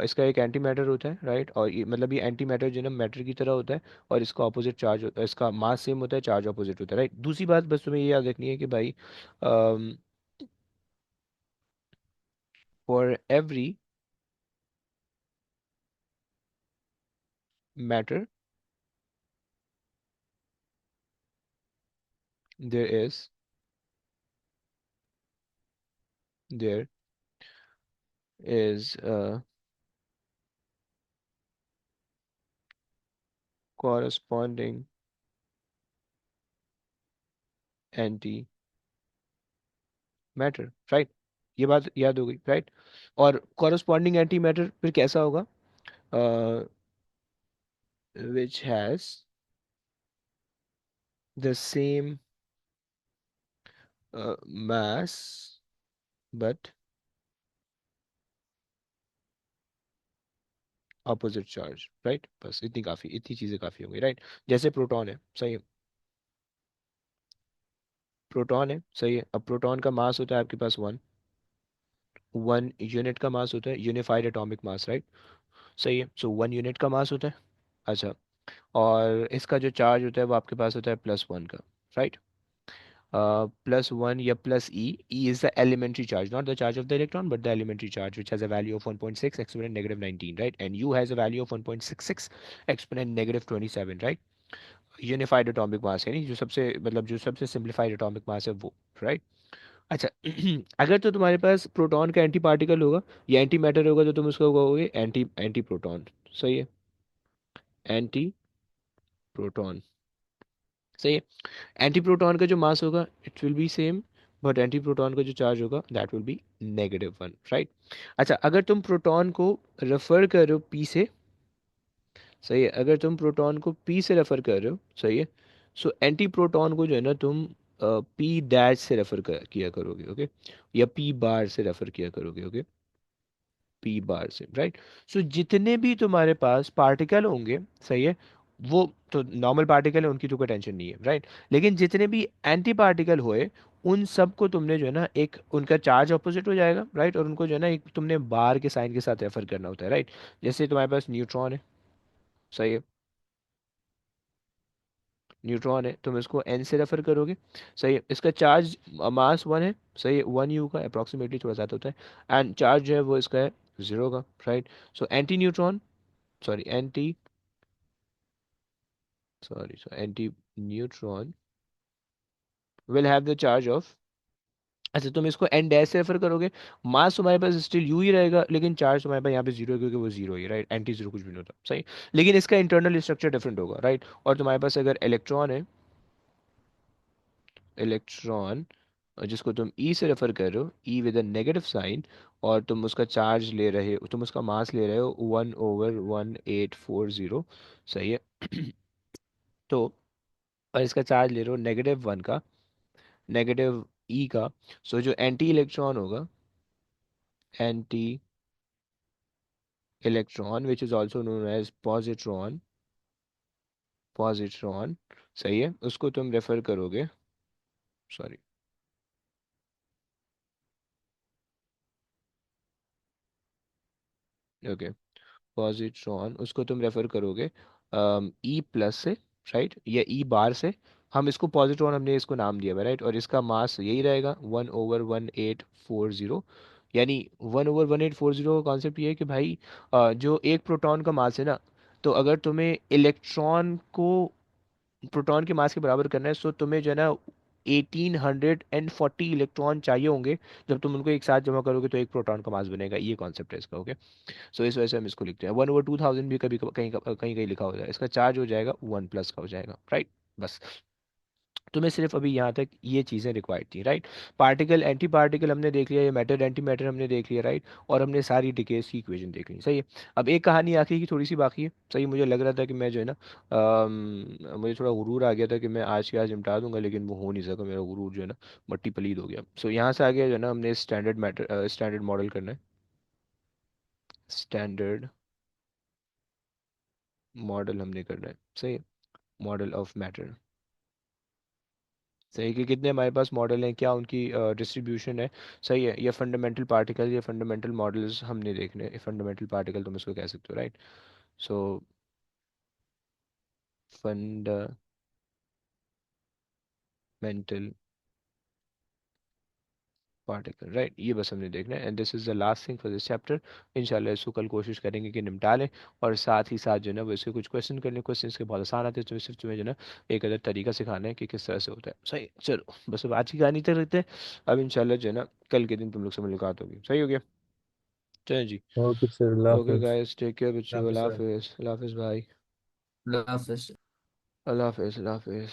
A: इसका एक एंटी मैटर होता है, राइट। और ये मतलब ये एंटी मैटर जो है ना मैटर की तरह होता है, और इसका ऑपोजिट चार्ज, इसका मास सेम होता है, चार्ज ऑपोजिट होता है, राइट। दूसरी बात बस तुम्हें ये याद रखनी है कि भाई for every matter there is there is corresponding anti matter, right. ये बात याद हो गई, राइट। और कॉरस्पॉन्डिंग एंटी मैटर फिर कैसा होगा, which has the same mass but opposite charge, right. बस इतनी काफी, इतनी चीजें काफी होंगी, राइट। जैसे प्रोटॉन है, सही है, प्रोटॉन है, सही है। अब प्रोटॉन का मास होता है आपके पास 1 यूनिट का मास होता है, यूनिफाइड एटॉमिक मास, राइट। सही है, सो 1 यूनिट का मास होता है। अच्छा, और इसका जो चार्ज होता है वो आपके पास होता है +1 का, राइट। +1 या +e is the elementary charge, not the charge of the electron but the elementary charge, which has a value of 1.6 exponent -19, right, and u has a value of 1.66 exponent -27, right। Unified atomic mass है, नहीं जो सबसे मतलब जो सबसे simplified atomic mass है वो, right. अच्छा अगर तो तुम्हारे पास प्रोटॉन का एंटी पार्टिकल होगा या एंटी मैटर होगा तो तुम उसको कहोगे एंटी एंटी प्रोटॉन, सही है, एंटी प्रोटॉन, सही है। एंटी प्रोटॉन का जो मास होगा it will be same, but anti proton का जो चार्ज होगा दैट विल बी -1, राइट। अच्छा, अगर तुम प्रोटॉन को रेफर कर रहे हो पी से, सही है, अगर तुम प्रोटॉन को पी से रेफर कर रहे हो, सही है, सो एंटी प्रोटॉन को जो है ना तुम पी डैश से रेफर किया करोगे, ओके, या पी बार से रेफर किया करोगे, ओके, पी बार से, राइट। सो जितने भी तुम्हारे पास पार्टिकल होंगे, सही है, वो तो नॉर्मल पार्टिकल है, उनकी तो कोई टेंशन नहीं है, राइट। लेकिन जितने भी एंटी पार्टिकल हुए उन सबको तुमने जो है ना एक उनका चार्ज अपोजिट हो जाएगा, राइट, और उनको जो है ना एक तुमने बार के साइन के साथ रेफर करना होता है, राइट। जैसे तुम्हारे पास न्यूट्रॉन है, सही है, न्यूट्रॉन है, तुम इसको एन से रेफर करोगे, सही है, इसका चार्ज मास 1 है, सही है, 1 u का अप्रोक्सीमेटली, थोड़ा ज़्यादा होता है, एंड चार्ज जो है वो इसका है 0 का, right. So anti neutron, sorry anti so anti neutron will have the charge of, अच्छा तुम इसको एन डैश से रेफर करोगे, मास तुम्हारे पास स्टिल यू ही रहेगा लेकिन चार्ज तुम्हारे पास यहाँ पे 0 है क्योंकि वो 0 ही, राइट, एंटी 0 कुछ भी नहीं होता, सही। लेकिन इसका इंटरनल स्ट्रक्चर डिफरेंट होगा, राइट। और तुम्हारे पास अगर इलेक्ट्रॉन है, इलेक्ट्रॉन जिसको तुम ई से रेफर कर रहे हो, ई विद अ नेगेटिव साइन, और तुम उसका चार्ज ले रहे हो, तुम उसका मास ले रहे हो 1/1840, सही है तो और इसका चार्ज ले रहे हो -1 का, नेगेटिव ई का, सो जो एंटी इलेक्ट्रॉन होगा, anti electron which is also known as positron, positron, सही है, उसको तुम रेफर करोगे, सॉरी, ओके, पॉजिट्रॉन उसको तुम रेफर करोगे ई प्लस से, राइट, या ई बार से। हम इसको पॉजिट्रॉन, हमने इसको नाम दिया हुआ, राइट, और इसका मास यही रहेगा 1/1840, यानी 1/1840 का कॉन्सेप्ट ये है कि भाई जो एक प्रोटॉन का मास है ना, तो अगर तुम्हें इलेक्ट्रॉन को प्रोटॉन के मास के बराबर करना है, सो तुम्हें जो है ना 1840 इलेक्ट्रॉन चाहिए होंगे, जब तुम उनको एक साथ जमा करोगे तो एक प्रोटॉन का मास बनेगा, ये कॉन्सेप्ट है इसका, ओके। सो इस वजह से हम इसको लिखते हैं 1/2000 भी कभी कहीं कहीं कहीं लिखा हो जाएगा, इसका चार्ज हो जाएगा 1+ का हो जाएगा, राइट। बस तुम्हें सिर्फ अभी यहाँ तक ये चीज़ें रिक्वायर्ड थी, राइट। पार्टिकल एंटी पार्टिकल हमने देख लिया, ये मैटर एंटी मैटर हमने देख लिया, राइट, और हमने सारी डिकेस की इक्वेशन देख ली, सही है। अब एक कहानी आखिरी की थोड़ी सी बाकी है, सही, मुझे लग रहा था कि मैं जो है ना मुझे थोड़ा गुरूर आ गया था कि मैं आज के आज निपटा दूंगा, लेकिन वो हो नहीं सका, मेरा गुरूर जो है ना मट्टी पलीद हो गया। सो यहाँ से आगे जो है ना हमने स्टैंडर्ड मैटर स्टैंडर्ड मॉडल करना है, स्टैंडर्ड मॉडल हमने करना है, सही, मॉडल ऑफ मैटर, सही, कि कितने हमारे पास मॉडल हैं, क्या उनकी डिस्ट्रीब्यूशन है, सही है, या फंडामेंटल पार्टिकल या फंडामेंटल मॉडल्स हमने देखने हैं, फंडामेंटल पार्टिकल तुम इसको कह सकते हो, राइट। सो फंडामेंटल पार्टिकल, राइट, ये बस हमने देखना है, and this is the last thing for this chapter. इंशाल्लाह इसको कल कोशिश करेंगे कि निपटा लें, और साथ ही साथ जो है ना वो इसके कुछ क्वेश्चन कर लें, क्वेश्चन के बहुत आसान आते हैं, तो सिर्फ तुम्हें जो है ना एक अदर तरीका सिखाना है कि किस तरह से होता है, सही। चलो बस अब आज की कहानी तक रखते हैं, अब इंशाल्लाह जो है ना कल के दिन तुम लोग से मुलाकात होगी, सही हो गया, चलो जी।
B: ओके सर, अल्लाह
A: ओके
B: हाफिज।
A: गाइस, टेक केयर बच्चों,
E: काफी
A: अल्लाह
E: सर।
A: हाफिज़, अल्लाह हाफिज़ भाई,
C: अल्लाह हाफ़िज़।
A: अल्लाह हाफिज़, अल्लाह हाफिज़।